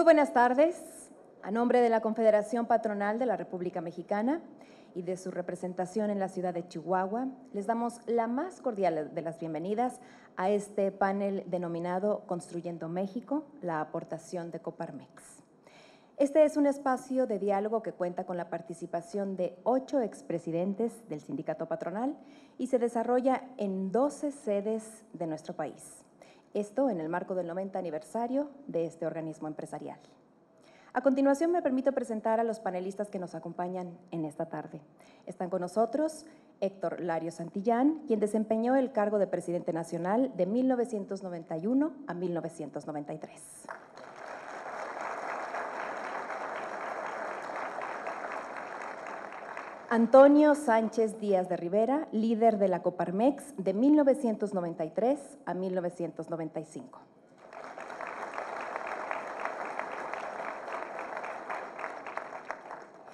buenas tardes. A nombre de la Confederación Patronal de la República Mexicana y de su representación en la ciudad de Chihuahua, les damos la más cordial de las bienvenidas a este panel denominado Construyendo México, la aportación de Coparmex. Este es un espacio de diálogo que cuenta con la participación de 8 expresidentes del sindicato patronal y se desarrolla en 12 sedes de nuestro país. Esto en el marco del 90 aniversario de este organismo empresarial. A continuación me permito presentar a los panelistas que nos acompañan en esta tarde. Están con nosotros Héctor Lario Santillán, quien desempeñó el cargo de presidente nacional de 1991 a 1993. Antonio Sánchez Díaz de Rivera, líder de la Coparmex de 1993 a 1995.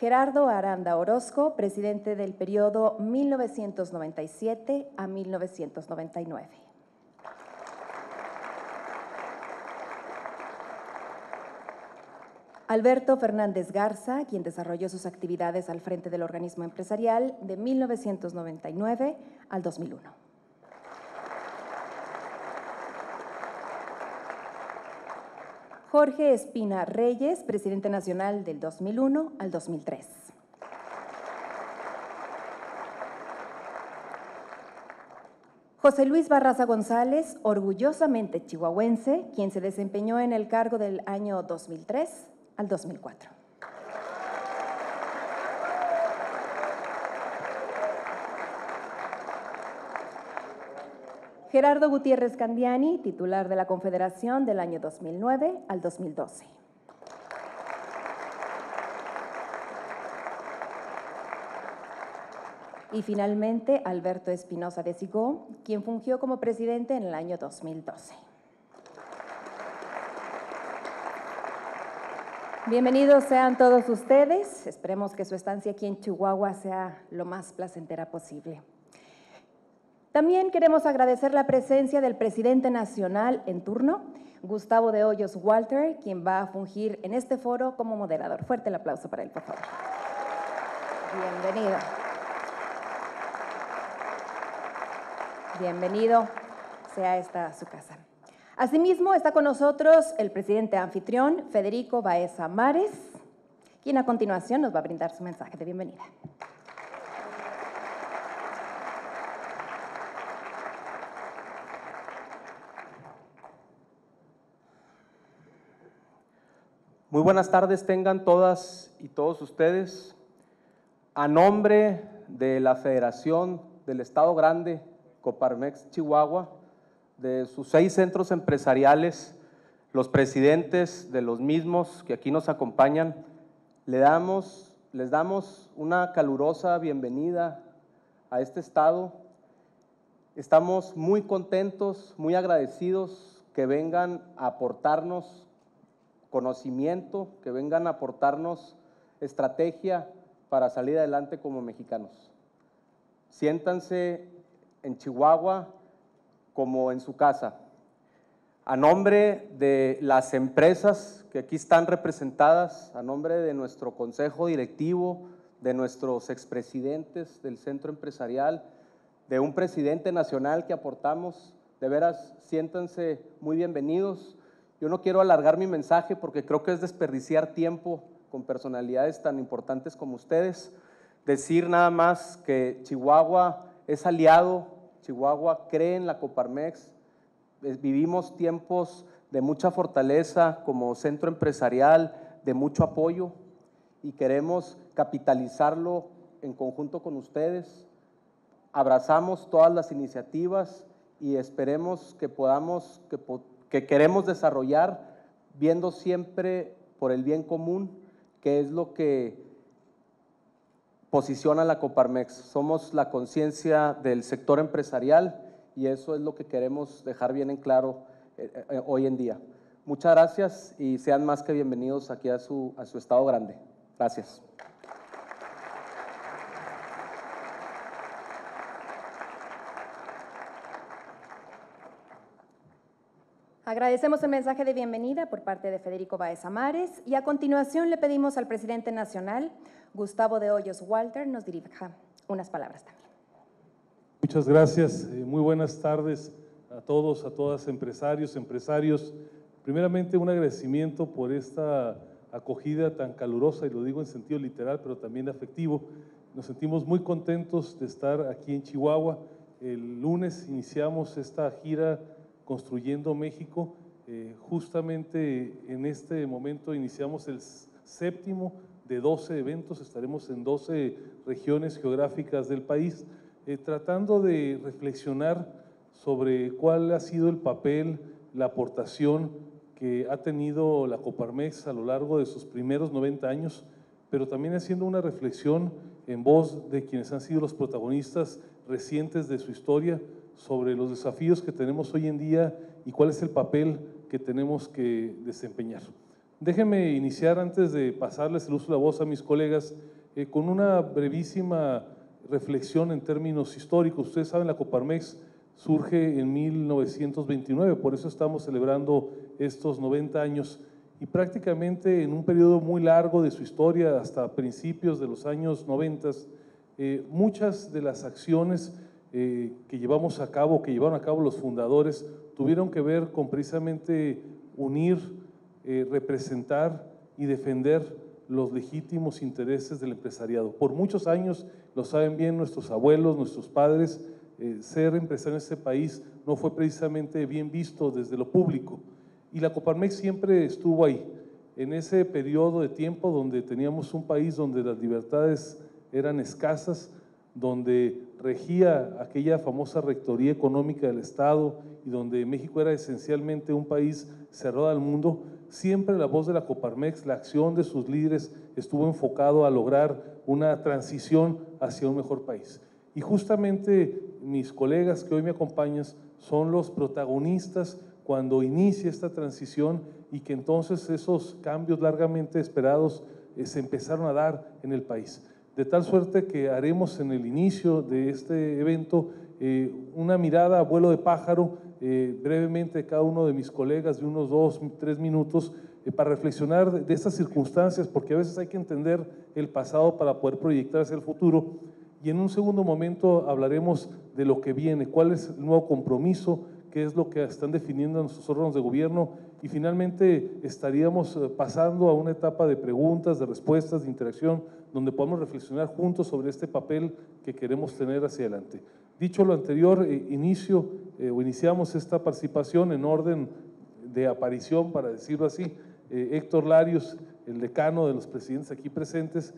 Gerardo Aranda Orozco, presidente del periodo 1997 a 1999. Alberto Fernández Garza, quien desarrolló sus actividades al frente del organismo empresarial de 1999 al 2001. Jorge Espina Reyes, presidente nacional del 2001 al 2003. José Luis Barraza González, orgullosamente chihuahuense, quien se desempeñó en el cargo del año 2003 al 2004. Gerardo Gutiérrez Candiani, titular de la Confederación del año 2009 al 2012. Y finalmente, Alberto Espinosa de Sigó, quien fungió como presidente en el año 2012. Bienvenidos sean todos ustedes. Esperemos que su estancia aquí en Chihuahua sea lo más placentera posible. También queremos agradecer la presencia del presidente nacional en turno, Gustavo de Hoyos Walter, quien va a fungir en este foro como moderador. Fuerte el aplauso para él, por favor. Bienvenido. Bienvenido sea esta su casa. Asimismo, está con nosotros el presidente anfitrión, Federico Baeza Mares, quien a continuación nos va a brindar su mensaje de bienvenida. Muy buenas tardes tengan todas y todos ustedes. A nombre de la Federación del Estado Grande, Coparmex Chihuahua, de sus 6 centros empresariales, los presidentes de los mismos que aquí nos acompañan, les damos una calurosa bienvenida a este estado. Estamos muy contentos, muy agradecidos que vengan a aportarnos conocimiento, que vengan a aportarnos estrategia para salir adelante como mexicanos. Siéntanse en Chihuahua como en su casa. A nombre de las empresas que aquí están representadas, a nombre de nuestro consejo directivo, de nuestros expresidentes del centro empresarial, de un presidente nacional que aportamos, de veras, siéntanse muy bienvenidos. Yo no quiero alargar mi mensaje porque creo que es desperdiciar tiempo con personalidades tan importantes como ustedes. Decir nada más que Chihuahua es aliado, Chihuahua cree en la Coparmex, vivimos tiempos de mucha fortaleza como centro empresarial, de mucho apoyo y queremos capitalizarlo en conjunto con ustedes. Abrazamos todas las iniciativas y esperemos que que queremos desarrollar viendo siempre por el bien común, que es lo que posiciona la Coparmex. Somos la conciencia del sector empresarial y eso es lo que queremos dejar bien en claro hoy en día. Muchas gracias y sean más que bienvenidos aquí a su estado grande. Gracias. Agradecemos el mensaje de bienvenida por parte de Federico Báez Amares y a continuación le pedimos al presidente nacional, Gustavo de Hoyos Walter, nos dirija unas palabras también. Muchas gracias, muy buenas tardes a todos, a todas, empresarios. Primeramente un agradecimiento por esta acogida tan calurosa, y lo digo en sentido literal, pero también afectivo. Nos sentimos muy contentos de estar aquí en Chihuahua. El lunes iniciamos esta gira Construyendo México. Justamente en este momento iniciamos el 7º de 12 eventos, estaremos en 12 regiones geográficas del país, tratando de reflexionar sobre cuál ha sido el papel, la aportación que ha tenido la Coparmex a lo largo de sus primeros 90 años, pero también haciendo una reflexión en voz de quienes han sido los protagonistas recientes de su historia sobre los desafíos que tenemos hoy en día y cuál es el papel que tenemos que desempeñar. Déjenme iniciar, antes de pasarles el uso de la voz a mis colegas, con una brevísima reflexión en términos históricos. Ustedes saben, la Coparmex surge en 1929, por eso estamos celebrando estos 90 años, y prácticamente en un periodo muy largo de su historia, hasta principios de los años 90, muchas de las acciones que llevaron a cabo los fundadores, tuvieron que ver con precisamente unir, representar y defender los legítimos intereses del empresariado. Por muchos años, lo saben bien nuestros abuelos, nuestros padres, ser empresario en este país no fue precisamente bien visto desde lo público, y la Coparmex siempre estuvo ahí, en ese periodo de tiempo donde teníamos un país donde las libertades eran escasas, donde regía aquella famosa rectoría económica del Estado y donde México era esencialmente un país cerrado al mundo. Siempre la voz de la Coparmex, la acción de sus líderes estuvo enfocado a lograr una transición hacia un mejor país. Y justamente mis colegas que hoy me acompañan son los protagonistas cuando inicia esta transición, y que entonces esos cambios largamente esperados se empezaron a dar en el país. De tal suerte que haremos en el inicio de este evento una mirada a vuelo de pájaro, brevemente de cada uno de mis colegas, de unos 2, 3 minutos, para reflexionar de estas circunstancias, porque a veces hay que entender el pasado para poder proyectar hacia el futuro. Y en un segundo momento hablaremos de lo que viene, cuál es el nuevo compromiso, qué es lo que están definiendo nuestros órganos de gobierno, y finalmente estaríamos pasando a una etapa de preguntas, de respuestas, de interacción, donde podamos reflexionar juntos sobre este papel que queremos tener hacia adelante. Dicho lo anterior, iniciamos esta participación en orden de aparición, para decirlo así. Héctor Larios, el decano de los presidentes aquí presentes,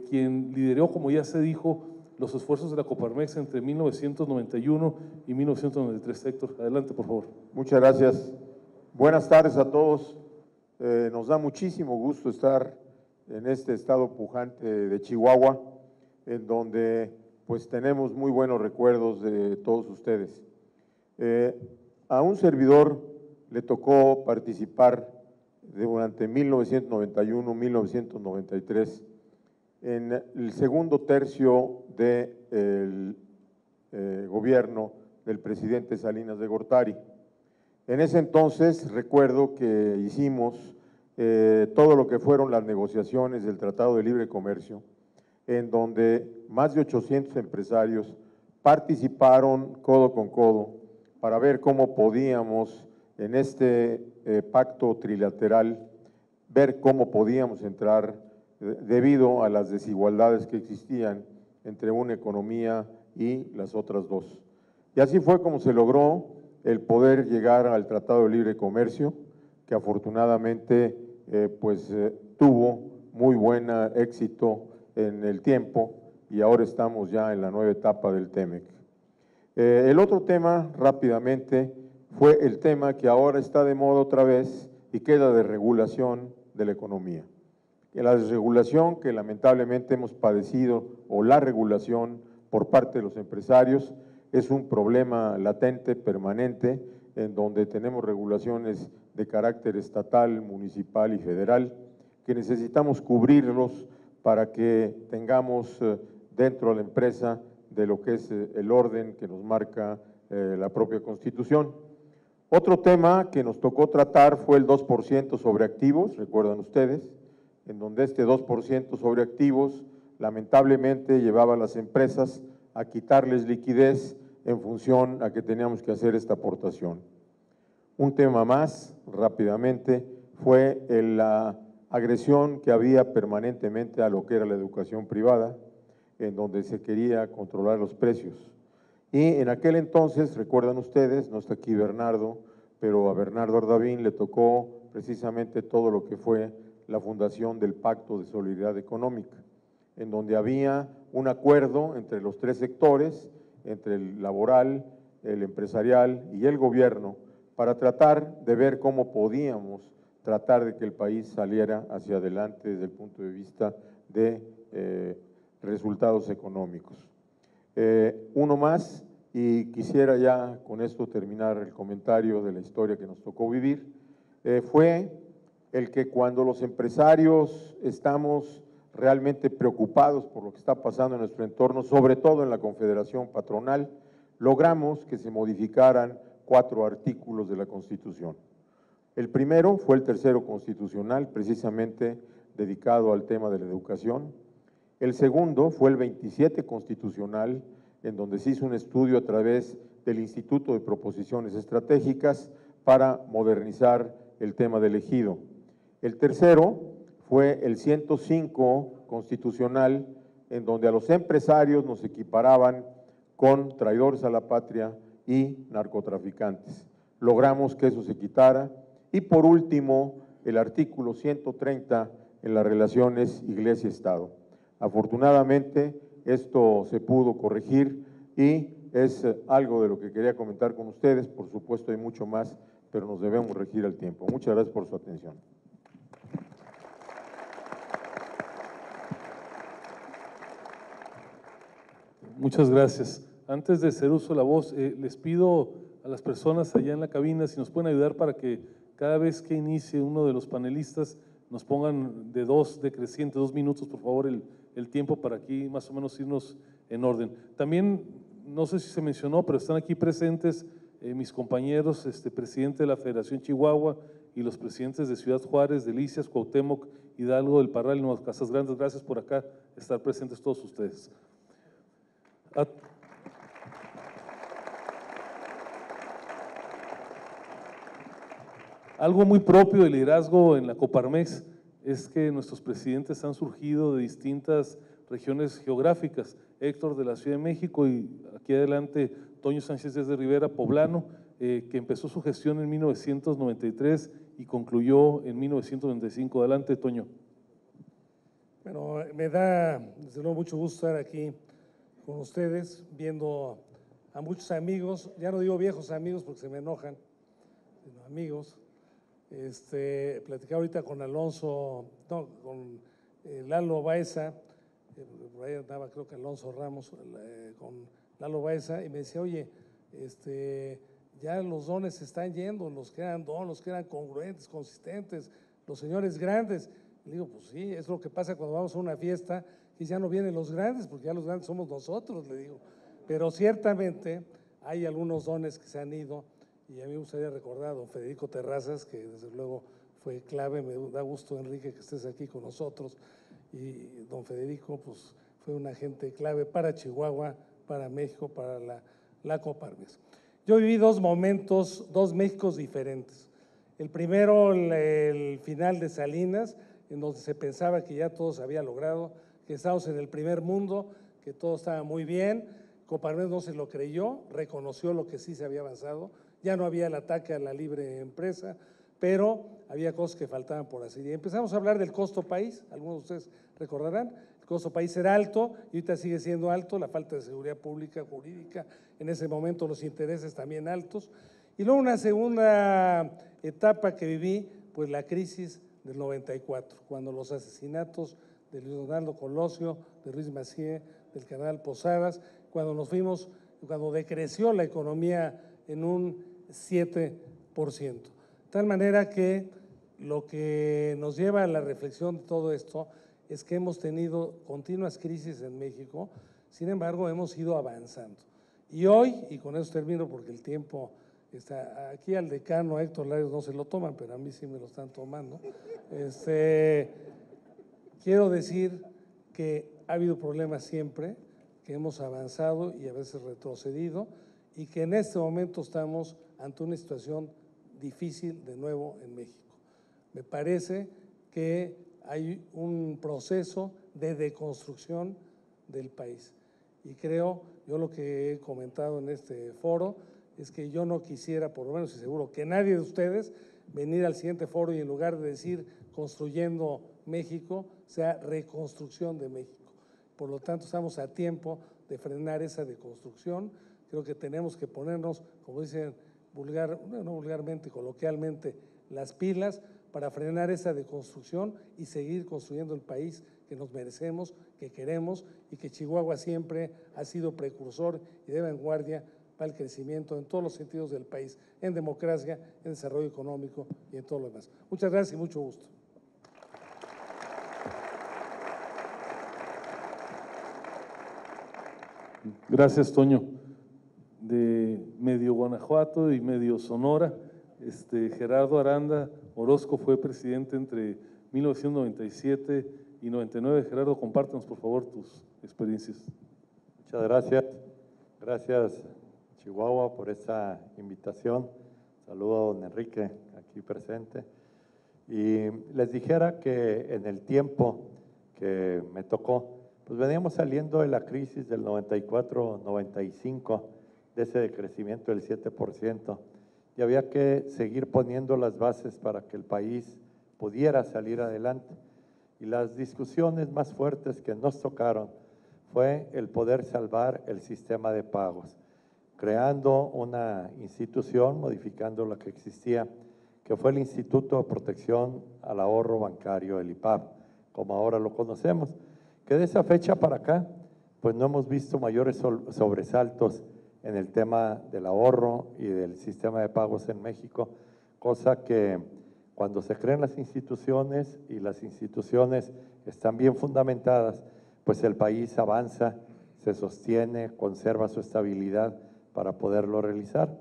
quien lideró, como ya se dijo, los esfuerzos de la Coparmex entre 1991 y 1993. Héctor, adelante, por favor. Muchas gracias. Buenas tardes a todos. Nos da muchísimo gusto estar en este estado pujante de Chihuahua, en donde pues tenemos muy buenos recuerdos de todos ustedes. A un servidor le tocó participar durante 1991-1993 en el segundo tercio del gobierno del presidente Salinas de Gortari. En ese entonces recuerdo que hicimos todo lo que fueron las negociaciones del Tratado de Libre Comercio, en donde más de 800 empresarios participaron codo con codo para ver cómo podíamos en este pacto trilateral, ver cómo podíamos entrar debido a las desigualdades que existían entre una economía y las otras dos. Y así fue como se logró el poder llegar al Tratado de Libre Comercio, que afortunadamente tuvo muy buen éxito en el tiempo, y ahora estamos ya en la nueva etapa del TEMEC. El otro tema, rápidamente, fue el tema que ahora está de moda otra vez y que es la desregulación de la economía. La desregulación que lamentablemente hemos padecido, o la regulación por parte de los empresarios, es un problema latente, permanente, en donde tenemos regulaciones de carácter estatal, municipal y federal, que necesitamos cubrirlos para que tengamos dentro de la empresa de lo que es el orden que nos marca la propia Constitución. Otro tema que nos tocó tratar fue el 2% sobre activos, recuerdan ustedes, en donde este 2% sobre activos lamentablemente llevaba a las empresas a quitarles liquidez en función a que teníamos que hacer esta aportación. Un tema más, rápidamente, fue la agresión que había permanentemente a lo que era la educación privada, en donde se quería controlar los precios. Y en aquel entonces, recuerdan ustedes, no está aquí Bernardo, pero a Bernardo Ardavín le tocó precisamente todo lo que fue la fundación del Pacto de Solidaridad Económica, en donde había un acuerdo entre los tres sectores, entre el laboral, el empresarial y el gobierno, para tratar de ver cómo podíamos tratar de que el país saliera hacia adelante desde el punto de vista de resultados económicos. Uno más, y quisiera ya con esto terminar el comentario de la historia que nos tocó vivir, fue el que cuando los empresarios estamos realmente preocupados por lo que está pasando en nuestro entorno, sobre todo en la Confederación Patronal, logramos que se modificaran 4 artículos de la Constitución. El primero fue el tercero constitucional, precisamente dedicado al tema de la educación. El segundo fue el 27 constitucional, en donde se hizo un estudio a través del Instituto de Proposiciones Estratégicas para modernizar el tema del ejido. El tercero fue el 105 constitucional, en donde a los empresarios nos equiparaban con traidores a la patria y narcotraficantes. Logramos que eso se quitara. Y por último, el artículo 130 en las relaciones Iglesia-Estado. Afortunadamente, esto se pudo corregir y es algo de lo que quería comentar con ustedes. Por supuesto, hay mucho más, pero nos debemos regir al tiempo. Muchas gracias por su atención. Muchas gracias. Antes de hacer uso de la voz, les pido a las personas allá en la cabina si nos pueden ayudar para que cada vez que inicie uno de los panelistas nos pongan decreciente 2 minutos, por favor, el tiempo para aquí más o menos irnos en orden. También, no sé si se mencionó, pero están aquí presentes mis compañeros, presidente de la Federación Chihuahua y los presidentes de Ciudad Juárez, Delicias, Cuauhtémoc, Hidalgo, del Parral y Nuevas Casas Grandes. Gracias por acá estar presentes todos ustedes. Algo muy propio del liderazgo en la Coparmex es que nuestros presidentes han surgido de distintas regiones geográficas. Héctor de la Ciudad de México y aquí adelante Toño Sánchez de Rivera, poblano, que empezó su gestión en 1993 y concluyó en 1995. Adelante, Toño. Bueno, me da desde luego mucho gusto estar aquí con ustedes, viendo a muchos amigos, ya no digo viejos amigos porque se me enojan, sino amigos. Platicaba ahorita con con Lalo Baeza, por ahí andaba creo que Alonso Ramos, con Lalo Baeza, y me decía, oye, ya los dones se están yendo, los que eran dones, los que eran congruentes, consistentes, los señores grandes. Le digo, pues sí, es lo que pasa cuando vamos a una fiesta y ya no vienen los grandes, porque ya los grandes somos nosotros, le digo. Pero ciertamente hay algunos dones que se han ido, y a mí me gustaría recordar a don Federico Terrazas, que desde luego fue clave. Me da gusto, Enrique, que estés aquí con nosotros, y don Federico pues fue un agente clave para Chihuahua, para México, para la Coparmex. Yo viví 2 momentos, 2 Méxicos diferentes. El primero, el final de Salinas, en donde se pensaba que ya todo se había logrado, que estábamos en el primer mundo, que todo estaba muy bien. Coparmex no se lo creyó, reconoció lo que sí se había avanzado. Ya no había el ataque a la libre empresa, pero había cosas que faltaban por hacer. Y empezamos a hablar del costo país, algunos de ustedes recordarán, el costo país era alto y ahorita sigue siendo alto, la falta de seguridad pública, jurídica, en ese momento los intereses también altos. Y luego una segunda etapa que viví, pues la crisis del 94, cuando los asesinatos de Luis Donaldo Colosio, de Ruiz Massieu, del cardenal Posadas, cuando decreció la economía en un 7%. De tal manera que lo que nos lleva a la reflexión de todo esto es que hemos tenido continuas crisis en México, sin embargo hemos ido avanzando. Y hoy, y con eso termino porque el tiempo Aquí al decano Héctor Larios no se lo toman, pero a mí sí me lo están tomando. Quiero decir que ha habido problemas siempre, que hemos avanzado y a veces retrocedido, y que en este momento estamos ante una situación difícil de nuevo en México. Me parece que hay un proceso de deconstrucción del país. Y creo, yo lo que he comentado en este foro, es que yo no quisiera, por lo menos y seguro que nadie de ustedes, venir al siguiente foro y en lugar de decir construyendo México, sea reconstrucción de México. Por lo tanto, estamos a tiempo de frenar esa deconstrucción. Creo que tenemos que ponernos, como dicen no vulgarmente, coloquialmente, las pilas para frenar esa deconstrucción y seguir construyendo el país que nos merecemos, que queremos, y que Chihuahua siempre ha sido precursor y de vanguardia para el crecimiento en todos los sentidos del país, en democracia, en desarrollo económico y en todo lo demás. Muchas gracias y mucho gusto. Gracias, Toño. De medio Guanajuato y medio Sonora, Gerardo Aranda Orozco fue presidente entre 1997 y 99. Gerardo, compártanos por favor tus experiencias. Muchas gracias. Gracias, Chihuahua, por esta invitación. Saludo a don Enrique, aquí presente. Y les dijera que en el tiempo que me tocó, pues veníamos saliendo de la crisis del 94-95, de ese decrecimiento del 7%, y había que seguir poniendo las bases para que el país pudiera salir adelante. Y las discusiones más fuertes que nos tocaron fue el poder salvar el sistema de pagos, creando una institución, modificando la que existía, que fue el Instituto de Protección al Ahorro Bancario, el IPAB, como ahora lo conocemos, que de esa fecha para acá, pues no hemos visto mayores sobresaltos en el tema del ahorro y del sistema de pagos en México, cosa que cuando se crean las instituciones y las instituciones están bien fundamentadas, pues el país avanza, se sostiene, conserva su estabilidad para poderlo realizar.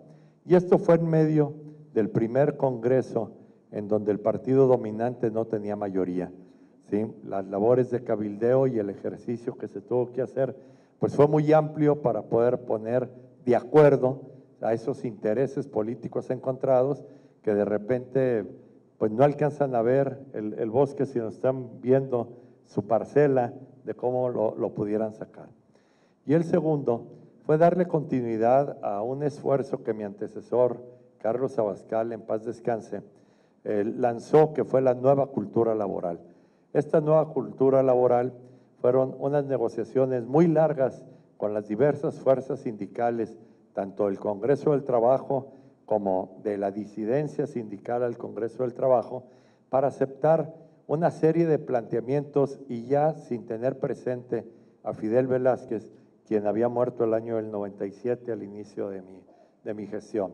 Y esto fue en medio del primer congreso en donde el partido dominante no tenía mayoría, ¿sí? Las labores de cabildeo y el ejercicio que se tuvo que hacer, pues fue muy amplio para poder poner de acuerdo a esos intereses políticos encontrados que de repente pues no alcanzan a ver el bosque, sino están viendo su parcela de cómo lo pudieran sacar. Y el segundo fue darle continuidad a un esfuerzo que mi antecesor, Carlos Abascal, en paz descanse, lanzó, que fue la nueva cultura laboral. Esta nueva cultura laboral fueron unas negociaciones muy largas con las diversas fuerzas sindicales, tanto del Congreso del Trabajo como de la disidencia sindical al Congreso del Trabajo, para aceptar una serie de planteamientos y ya sin tener presente a Fidel Velázquez, quien había muerto el año del 97 al inicio de mi gestión.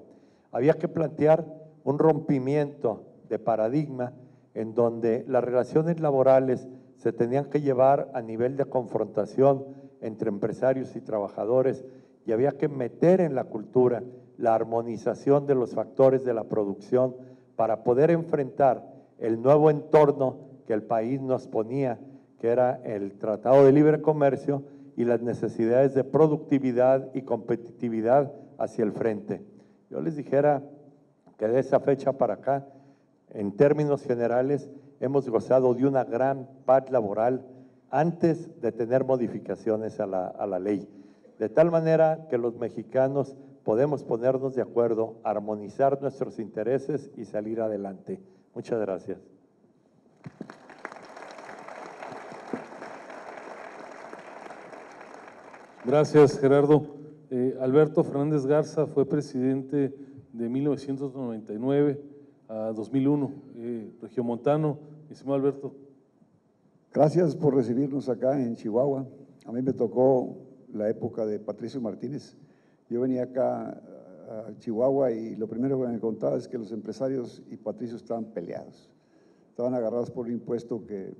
Había que plantear un rompimiento de paradigma en donde las relaciones laborales se tenían que llevar a nivel de confrontación entre empresarios y trabajadores, y había que meter en la cultura la armonización de los factores de la producción para poder enfrentar el nuevo entorno que el país nos ponía, que era el Tratado de Libre Comercio y las necesidades de productividad y competitividad hacia el frente. Yo les dijera que de esa fecha para acá, en términos generales, hemos gozado de una gran paz laboral antes de tener modificaciones a la ley. De tal manera que los mexicanos podemos ponernos de acuerdo, armonizar nuestros intereses y salir adelante. Muchas gracias. Gracias, Gerardo. Alberto Fernández Garza fue presidente de 1999 a 2001, regiomontano. Estimado Alberto. Gracias por recibirnos acá en Chihuahua. A mí me tocó la época de Patricio Martínez. Yo venía acá a Chihuahua y lo primero que me contaba es que los empresarios y Patricio estaban peleados. Estaban agarrados por un impuesto que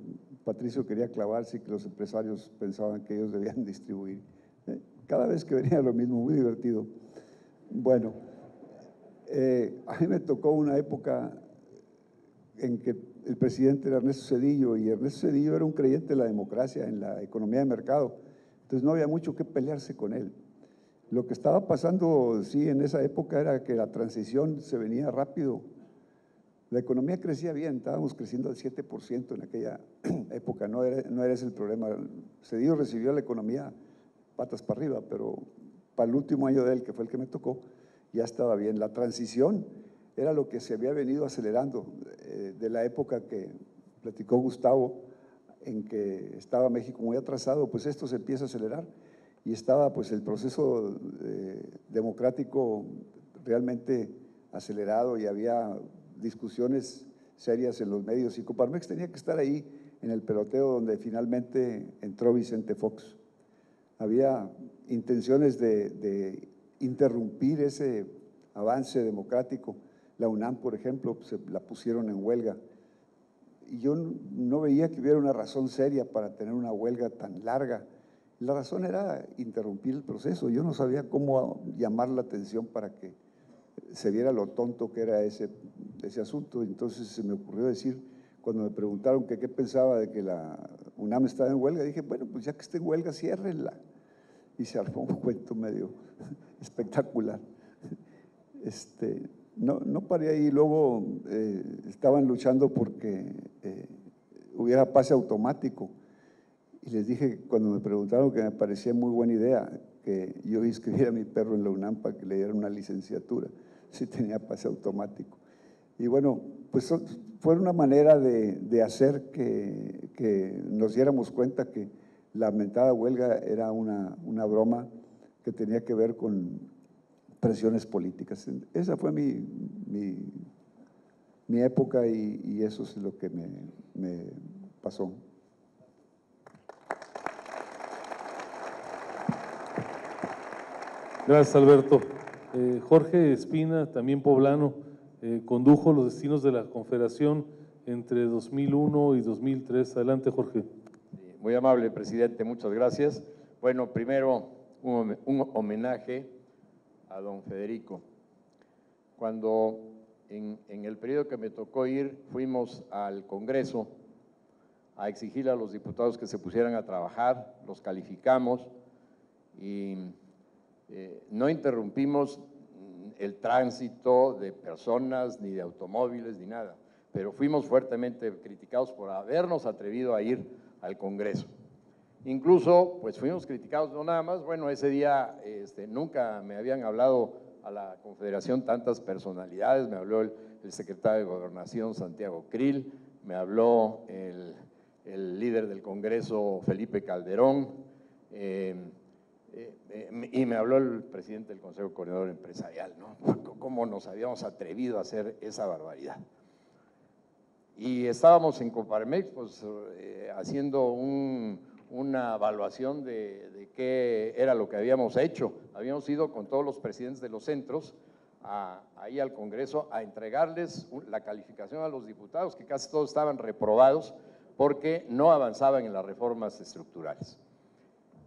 Patricio quería clavarse y que los empresarios pensaban que ellos debían distribuir. Cada vez que venía lo mismo, muy divertido. Bueno, A mí me tocó una época en que el presidente era Ernesto Zedillo, y Ernesto Zedillo era un creyente de la democracia en la economía de mercado, entonces no había mucho que pelearse con él. Lo que estaba pasando, sí, en esa época era que la transición se venía rápido. La economía crecía bien, estábamos creciendo al 7% en aquella época, no era ese el problema. Zedillo recibió la economía patas para arriba, pero para el último año de él, que fue el que me tocó, ya estaba bien. La transición era lo que se había venido acelerando de la época que platicó Gustavo, en que estaba México muy atrasado, pues esto se empieza a acelerar y estaba pues el proceso democrático realmente acelerado y había discusiones serias en los medios, y Coparmex tenía que estar ahí en el peloteo donde finalmente entró Vicente Fox. Había intenciones de interrumpir ese avance democrático. La UNAM, por ejemplo, la pusieron en huelga. Y yo no veía que hubiera una razón seria para tener una huelga tan larga. La razón era interrumpir el proceso. Yo no sabía cómo llamar la atención para que se viera lo tonto que era ese asunto. Entonces se me ocurrió decir, cuando me preguntaron que qué pensaba de que la UNAM estaba en huelga, dije, bueno, pues ya que esté en huelga, ciérrenla. Y se armó un cuento medio espectacular. No paré ahí. Luego estaban luchando porque hubiera pase automático. Y les dije, cuando me preguntaron, que me parecía muy buena idea que yo inscribiera a mi perro en la UNAM para que le dieran una licenciatura, si tenía pase automático. Y bueno, pues fue una manera de hacer que nos diéramos cuenta que la mentada huelga era una broma que tenía que ver con presiones políticas. Esa fue mi época y eso es lo que me pasó. Gracias, Alberto. Jorge Espina, también poblano, condujo los destinos de la Confederación entre 2001 y 2003. Adelante, Jorge. Muy amable, presidente, muchas gracias. Bueno, primero un homenaje a don Federico. Cuando en el periodo que me tocó ir, fuimos al Congreso a exigirle a los diputados que se pusieran a trabajar, los calificamos y no interrumpimos el tránsito de personas, ni de automóviles, ni nada, pero fuimos fuertemente criticados por habernos atrevido a ir al Congreso. Incluso, pues fuimos criticados, no nada más, bueno, ese día nunca me habían hablado a la Confederación tantas personalidades, me habló el secretario de Gobernación, Santiago Krill, me habló el líder del Congreso, Felipe Calderón, y me habló el presidente del Consejo Coordinador Empresarial, ¿no? Cómo nos habíamos atrevido a hacer esa barbaridad. Y estábamos en Coparmex, pues, haciendo una evaluación de qué era lo que habíamos hecho. Habíamos ido con todos los presidentes de los centros ahí al Congreso a entregarles la calificación a los diputados, que casi todos estaban reprobados porque no avanzaban en las reformas estructurales.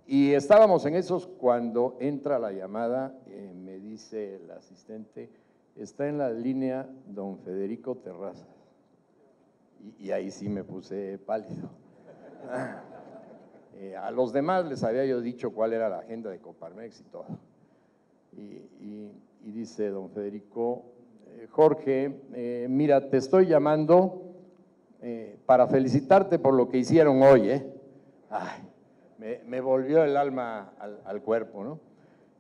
Y estábamos en esos cuando entra la llamada, me dice el asistente, está en la línea don Federico Terrazas. Y ahí sí me puse pálido. A los demás les había yo dicho cuál era la agenda de Coparmex y todo. Y dice don Federico, Jorge, mira, te estoy llamando para felicitarte por lo que hicieron hoy, Ay, me volvió el alma al cuerpo, ¿no?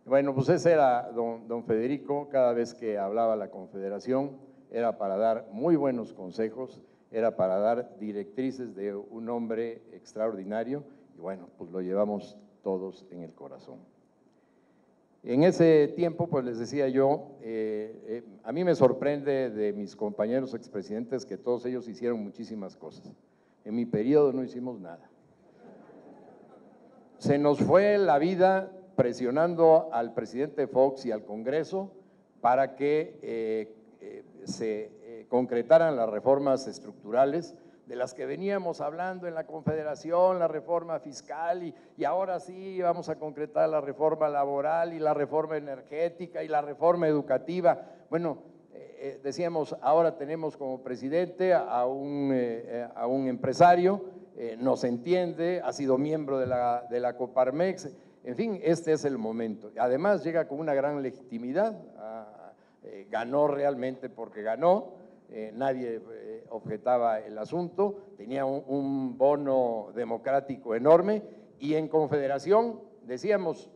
Bueno, pues ese era don Federico. Cada vez que hablaba la Confederación era para dar muy buenos consejos, era para dar directrices de un hombre extraordinario y bueno, pues lo llevamos todos en el corazón. En ese tiempo, pues les decía yo, a mí me sorprende de mis compañeros expresidentes que todos ellos hicieron muchísimas cosas. En mi periodo no hicimos nada. Se nos fue la vida presionando al presidente Fox y al Congreso para que se concretaran las reformas estructurales de las que veníamos hablando en la Confederación, la reforma fiscal y ahora sí vamos a concretar la reforma laboral y la reforma energética y la reforma educativa. Bueno, decíamos, ahora tenemos como presidente a un empresario, nos entiende, ha sido miembro de la Coparmex, en fin, este es el momento. Además llega con una gran legitimidad, ganó realmente porque ganó, nadie objetaba el asunto, tenía un bono democrático enorme y en Confederación decíamos,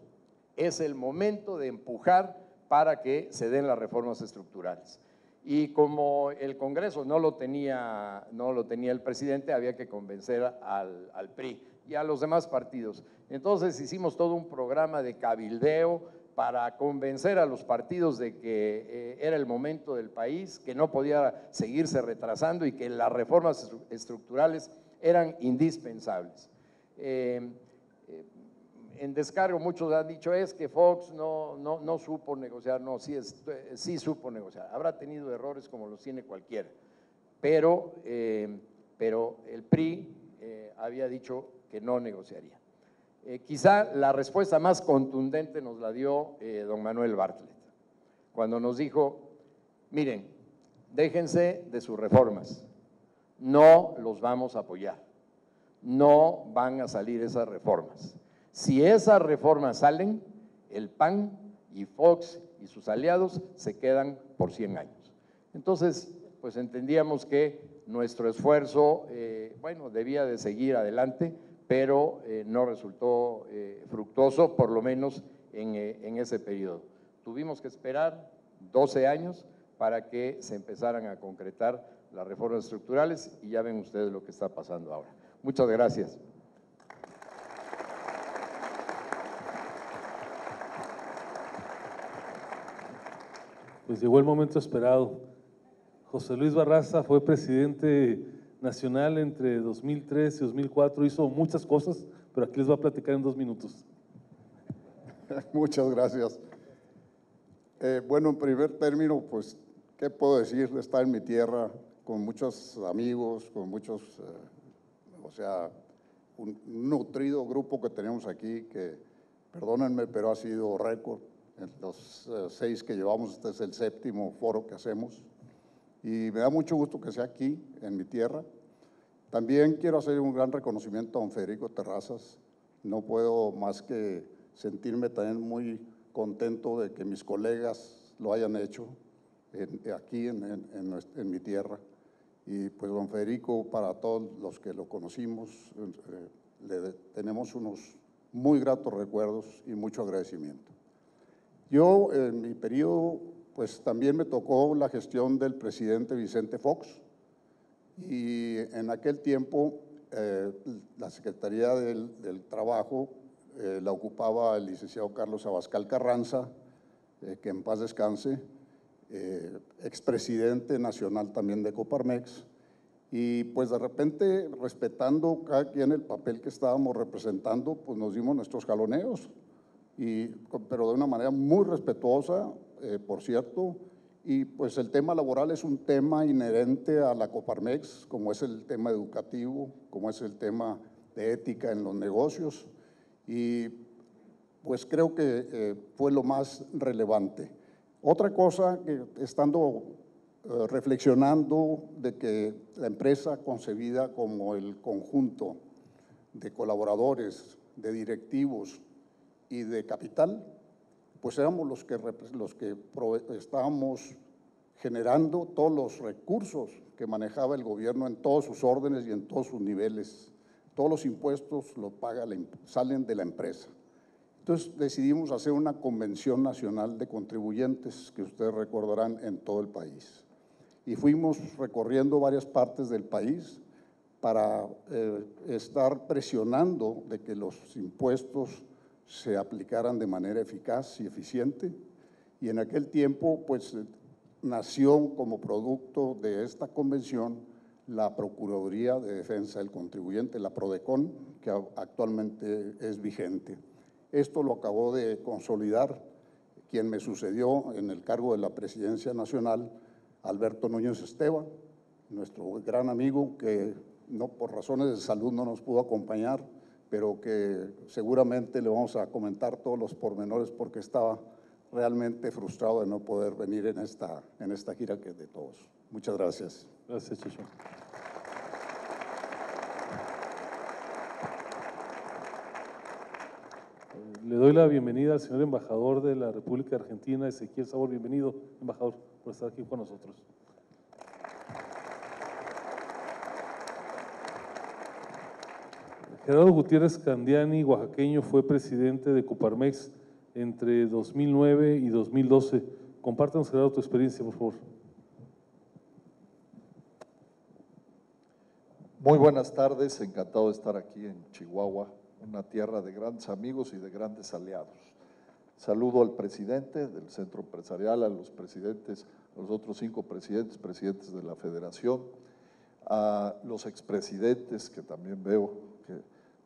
es el momento de empujar para que se den las reformas estructurales. Y como el Congreso no lo tenía el presidente, había que convencer al PRI y a los demás partidos. Entonces hicimos todo un programa de cabildeo para convencer a los partidos de que era el momento del país, que no podía seguirse retrasando y que las reformas estructurales eran indispensables. En descargo muchos han dicho es que Fox no supo negociar, no, sí supo negociar, habrá tenido errores como los tiene cualquiera, pero el PRI había dicho que no negociaría. Quizá la respuesta más contundente nos la dio don Manuel Bartlett, cuando nos dijo, miren, déjense de sus reformas, no los vamos a apoyar, no van a salir esas reformas. Si esas reformas salen, el PAN y Fox y sus aliados se quedan por 100 años. Entonces, pues entendíamos que nuestro esfuerzo, bueno, debía de seguir adelante, pero no resultó fructuoso, por lo menos en ese periodo. Tuvimos que esperar 12 años para que se empezaran a concretar las reformas estructurales y ya ven ustedes lo que está pasando ahora. Muchas gracias. Pues llegó el momento esperado. José Luis Barraza fue presidente nacional entre 2003 y 2004, hizo muchas cosas, pero aquí les va a platicar en 2 minutos. Muchas gracias. Bueno, en primer término, pues, ¿qué puedo decir? Estar en mi tierra con muchos amigos, con muchos, o sea, un nutrido grupo que tenemos aquí que, perdónenme, pero ha sido récord. En los 6 que llevamos, este es el 7º foro que hacemos y me da mucho gusto que sea aquí, en mi tierra. También quiero hacer un gran reconocimiento a don Federico Terrazas. No puedo más que sentirme también muy contento de que mis colegas lo hayan hecho aquí en mi tierra. Y pues don Federico, para todos los que lo conocimos, le tenemos unos muy gratos recuerdos y mucho agradecimiento. Yo, en mi periodo, pues también me tocó la gestión del presidente Vicente Fox y en aquel tiempo la Secretaría del Trabajo la ocupaba el licenciado Carlos Abascal Carranza, que en paz descanse, expresidente nacional también de Coparmex, y pues de repente, respetando cada quien el papel que estábamos representando, pues nos dimos nuestros jaloneos. Pero de una manera muy respetuosa, por cierto, y pues el tema laboral es un tema inherente a la Coparmex, como es el tema educativo, como es el tema de ética en los negocios, y pues creo que fue lo más relevante. Otra cosa, que estando reflexionando de que la empresa concebida como el conjunto de colaboradores, de directivos, y de capital, pues éramos los que estábamos generando todos los recursos que manejaba el gobierno en todos sus órdenes y en todos sus niveles. Todos los impuestos salen de la empresa. Entonces decidimos hacer una convención nacional de contribuyentes, que ustedes recordarán, en todo el país. Y fuimos recorriendo varias partes del país para estar presionando de que los impuestos se aplicaran de manera eficaz y eficiente, y en aquel tiempo pues nació como producto de esta convención la Procuraduría de Defensa del Contribuyente, la PRODECON, que actualmente es vigente. Esto lo acabó de consolidar quien me sucedió en el cargo de la Presidencia Nacional, Alberto Núñez Esteban, nuestro gran amigo que por razones de salud no nos pudo acompañar, pero que seguramente le vamos a comentar todos los pormenores porque estaba realmente frustrado de no poder venir en esta gira que es de todos. Muchas gracias. Gracias, Chacho. Le doy la bienvenida al señor embajador de la República Argentina, Ezequiel Sabor. Bienvenido, embajador, por estar aquí con nosotros. Gerardo Gutiérrez Candiani, oaxaqueño, fue presidente de Coparmex entre 2009 y 2012. Compártanos, Gerardo, tu experiencia, por favor. Muy buenas tardes, encantado de estar aquí en Chihuahua, una tierra de grandes amigos y de grandes aliados. Saludo al presidente del Centro Empresarial, a los presidentes, a los otros 5 presidentes de la Federación, a los expresidentes que también veo,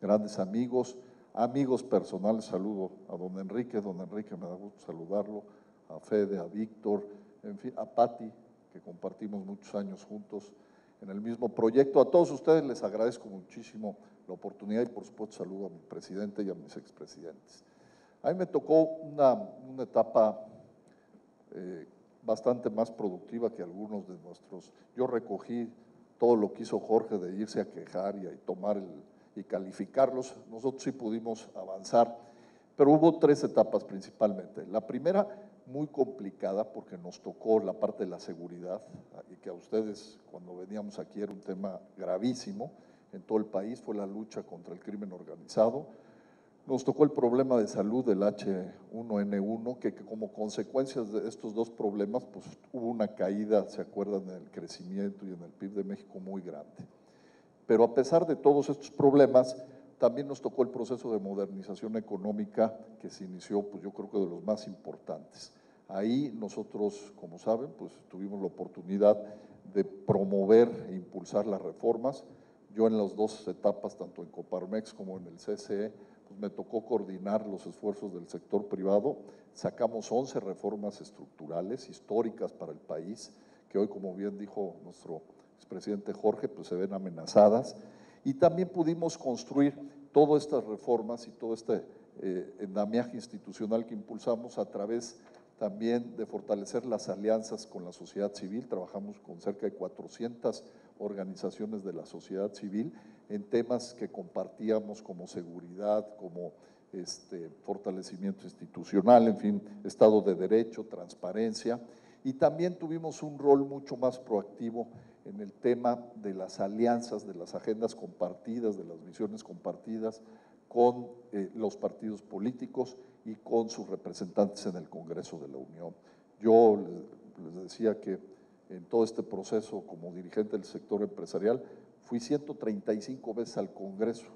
grandes amigos, amigos personales, saludo a don Enrique me da gusto saludarlo, a Fede, a Víctor, en fin, a Pati, que compartimos muchos años juntos en el mismo proyecto. A todos ustedes les agradezco muchísimo la oportunidad y por supuesto saludo a mi presidente y a mis expresidentes. A mí me tocó una etapa bastante más productiva que algunos de nuestros. Yo recogí todo lo que hizo Jorge de irse a quejar y tomar y calificarlos. Nosotros sí pudimos avanzar, pero hubo 3 etapas principalmente. La primera, muy complicada porque nos tocó la parte de la seguridad y que a ustedes cuando veníamos aquí era un tema gravísimo en todo el país, fue la lucha contra el crimen organizado. Nos tocó el problema de salud del H1N1, que como consecuencias de estos 2 problemas, pues hubo una caída, se acuerdan, en el crecimiento y en el PIB de México muy grande. Pero a pesar de todos estos problemas, también nos tocó el proceso de modernización económica que se inició, pues yo creo que de los más importantes. Ahí nosotros, como saben, pues tuvimos la oportunidad de promover e impulsar las reformas. Yo en las 2 etapas, tanto en Coparmex como en el CCE, pues me tocó coordinar los esfuerzos del sector privado. Sacamos 11 reformas estructurales históricas para el país, que hoy, como bien dijo nuestro expresidente Jorge, pues se ven amenazadas. Y también pudimos construir todas estas reformas y todo este andamiaje institucional que impulsamos a través también de fortalecer las alianzas con la sociedad civil. Trabajamos con cerca de 400 organizaciones de la sociedad civil en temas que compartíamos como seguridad, como fortalecimiento institucional, en fin, Estado de Derecho, transparencia. Y también tuvimos un rol mucho más proactivo en el tema de las alianzas, de las agendas compartidas, de las visiones compartidas con los partidos políticos y con sus representantes en el Congreso de la Unión. Yo les decía que en todo este proceso como dirigente del sector empresarial fui 135 veces al Congreso.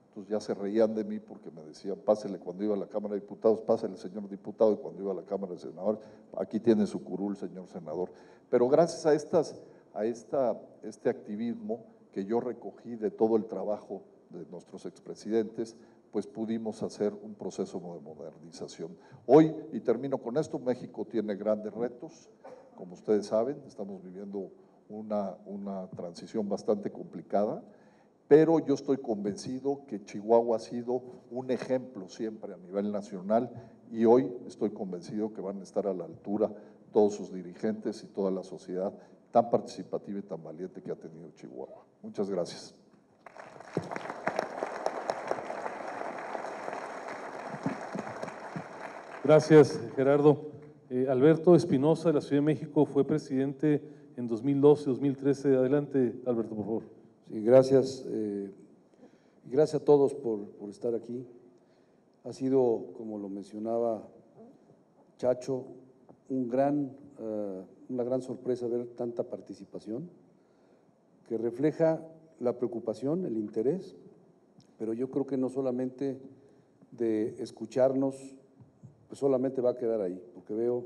Entonces ya se reían de mí porque me decían, pásele cuando iba a la Cámara de Diputados, pásele señor diputado, y cuando iba a la Cámara de Senadores, aquí tiene su curul, señor senador. Pero gracias a este activismo que yo recogí de todo el trabajo de nuestros expresidentes, pues pudimos hacer un proceso de modernización. Hoy, y termino con esto, México tiene grandes retos, como ustedes saben, estamos viviendo una transición bastante complicada, pero yo estoy convencido que Chihuahua ha sido un ejemplo siempre a nivel nacional y hoy estoy convencido que van a estar a la altura todos sus dirigentes y toda la sociedad tan participativa y tan valiente que ha tenido Chihuahua. Muchas gracias. Gracias, Gerardo. Alberto Espinosa, de la Ciudad de México, fue presidente en 2012, 2013. Adelante, Alberto, por favor. Sí, gracias. Gracias a todos por estar aquí. Ha sido, como lo mencionaba Chacho, una gran sorpresa ver tanta participación que refleja la preocupación, el interés, pero yo creo que no solamente de escucharnos, pues solamente va a quedar ahí, porque veo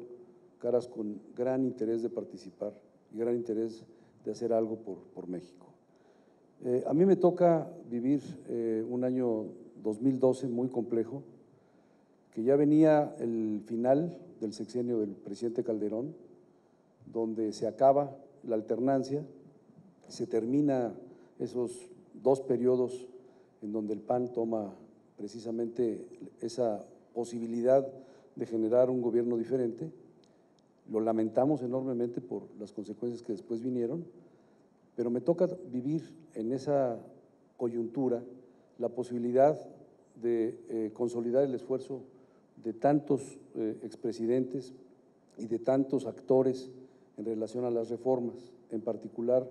caras con gran interés de participar y gran interés de hacer algo por México. A mí me toca vivir un año 2012 muy complejo, que ya venía el final del sexenio del presidente Calderón, donde se acaba la alternancia, se termina esos 2 periodos en donde el PAN toma precisamente esa posibilidad de generar un gobierno diferente. Lo lamentamos enormemente por las consecuencias que después vinieron, pero me toca vivir en esa coyuntura la posibilidad de consolidar el esfuerzo de tantos expresidentes y de tantos actores en relación a las reformas, en particular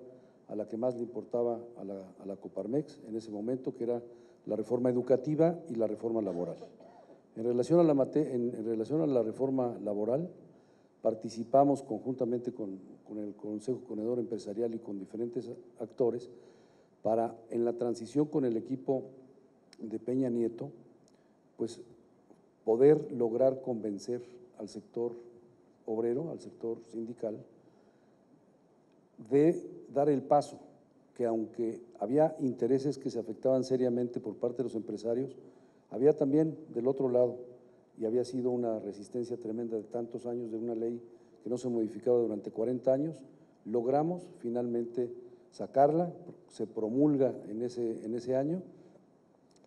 a la que más le importaba a la Coparmex en ese momento, que era la reforma educativa y la reforma laboral. En relación a la reforma laboral, participamos conjuntamente con el Consejo Coordinador Empresarial y con diferentes actores para, en la transición con el equipo de Peña Nieto, pues poder lograr convencer al sector obrero, al sector sindical, de dar el paso, que aunque había intereses que se afectaban seriamente por parte de los empresarios, había también del otro lado, y había sido una resistencia tremenda de tantos años de una ley que no se modificaba durante 40 años, logramos finalmente sacarla, se promulga en ese año,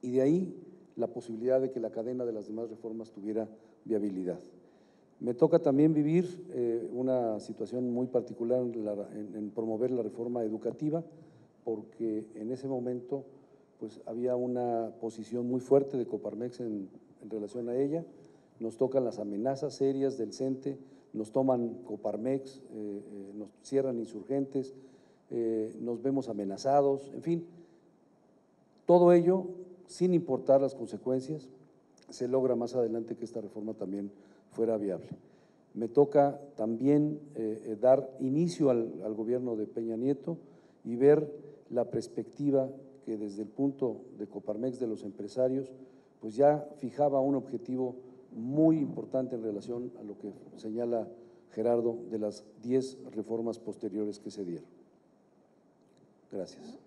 y de ahí la posibilidad de que la cadena de las demás reformas tuviera viabilidad. Me toca también vivir una situación muy particular en promover la reforma educativa, porque en ese momento pues había una posición muy fuerte de Coparmex en relación a ella. Nos tocan las amenazas serias del CENTE, nos toman Coparmex, nos cierran Insurgentes, nos vemos amenazados, en fin, todo ello, sin importar las consecuencias, se logra más adelante que esta reforma también fuera viable. Me toca también dar inicio al gobierno de Peña Nieto y ver la perspectiva que desde el punto de Coparmex, de los empresarios, pues ya fijaba un objetivo muy importante en relación a lo que señala Gerardo de las 10 reformas posteriores que se dieron. Gracias.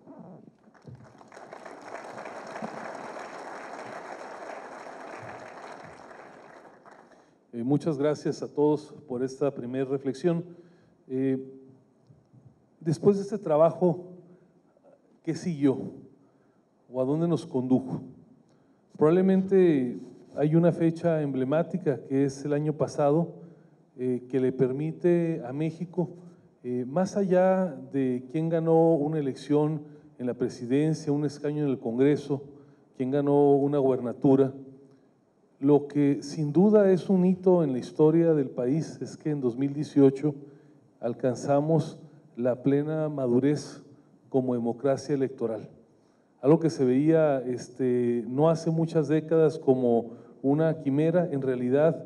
Muchas gracias a todos por esta primera reflexión. Después de este trabajo, ¿qué siguió? ¿O a dónde nos condujo? Probablemente hay una fecha emblemática que es el año pasado, que le permite a México, más allá de quién ganó una elección en la presidencia, un escaño en el Congreso, quién ganó una gubernatura, lo que sin duda es un hito en la historia del país es que en 2018 alcanzamos la plena madurez como democracia electoral. Algo que se veía no hace muchas décadas como una quimera, en realidad,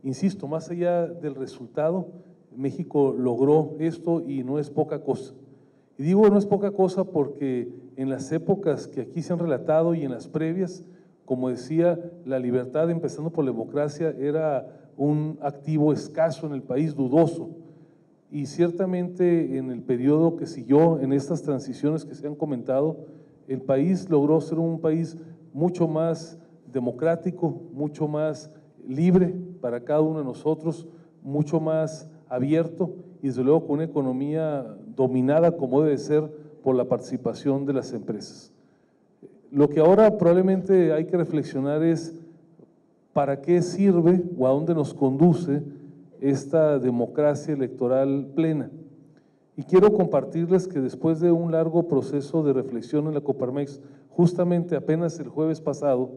insisto, más allá del resultado, México logró esto y no es poca cosa. Y digo no es poca cosa porque en las épocas que aquí se han relatado y en las previas, como decía, la libertad, empezando por la democracia, era un activo escaso en el país, dudoso. Y ciertamente en el periodo que siguió, en estas transiciones que se han comentado, el país logró ser un país mucho más democrático, mucho más libre para cada uno de nosotros, mucho más abierto y desde luego con una economía dominada como debe ser por la participación de las empresas. Lo que ahora probablemente hay que reflexionar es para qué sirve o a dónde nos conduce esta democracia electoral plena. Y quiero compartirles que después de un largo proceso de reflexión en la Coparmex, justamente apenas el jueves pasado,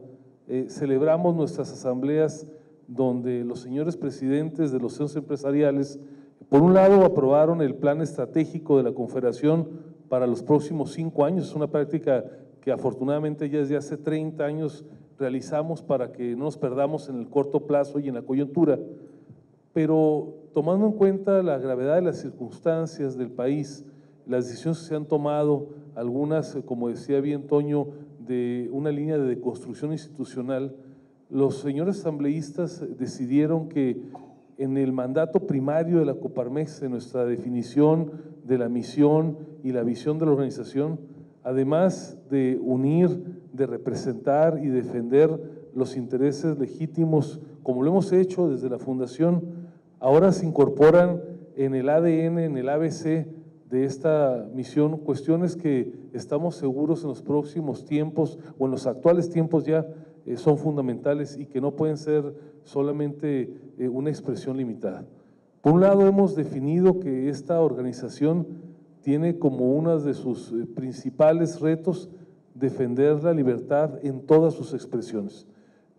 celebramos nuestras asambleas donde los señores presidentes de los centros empresariales, por un lado aprobaron el plan estratégico de la Confederación para los próximos 5 años, es una práctica que afortunadamente ya desde hace 30 años realizamos para que no nos perdamos en el corto plazo y en la coyuntura, pero tomando en cuenta la gravedad de las circunstancias del país, las decisiones que se han tomado, algunas, como decía bien Toño, de una línea de deconstrucción institucional, los señores asambleístas decidieron que en el mandato primario de la Coparmex, en nuestra definición de la misión y la visión de la organización, además de unir, de representar y defender los intereses legítimos, como lo hemos hecho desde la fundación, ahora se incorporan en el ADN, en el ABC de esta misión, cuestiones que estamos seguros en los próximos tiempos o en los actuales tiempos ya son fundamentales y que no pueden ser solamente una expresión limitada. Por un lado, hemos definido que esta organización tiene como uno de sus principales retos defender la libertad en todas sus expresiones.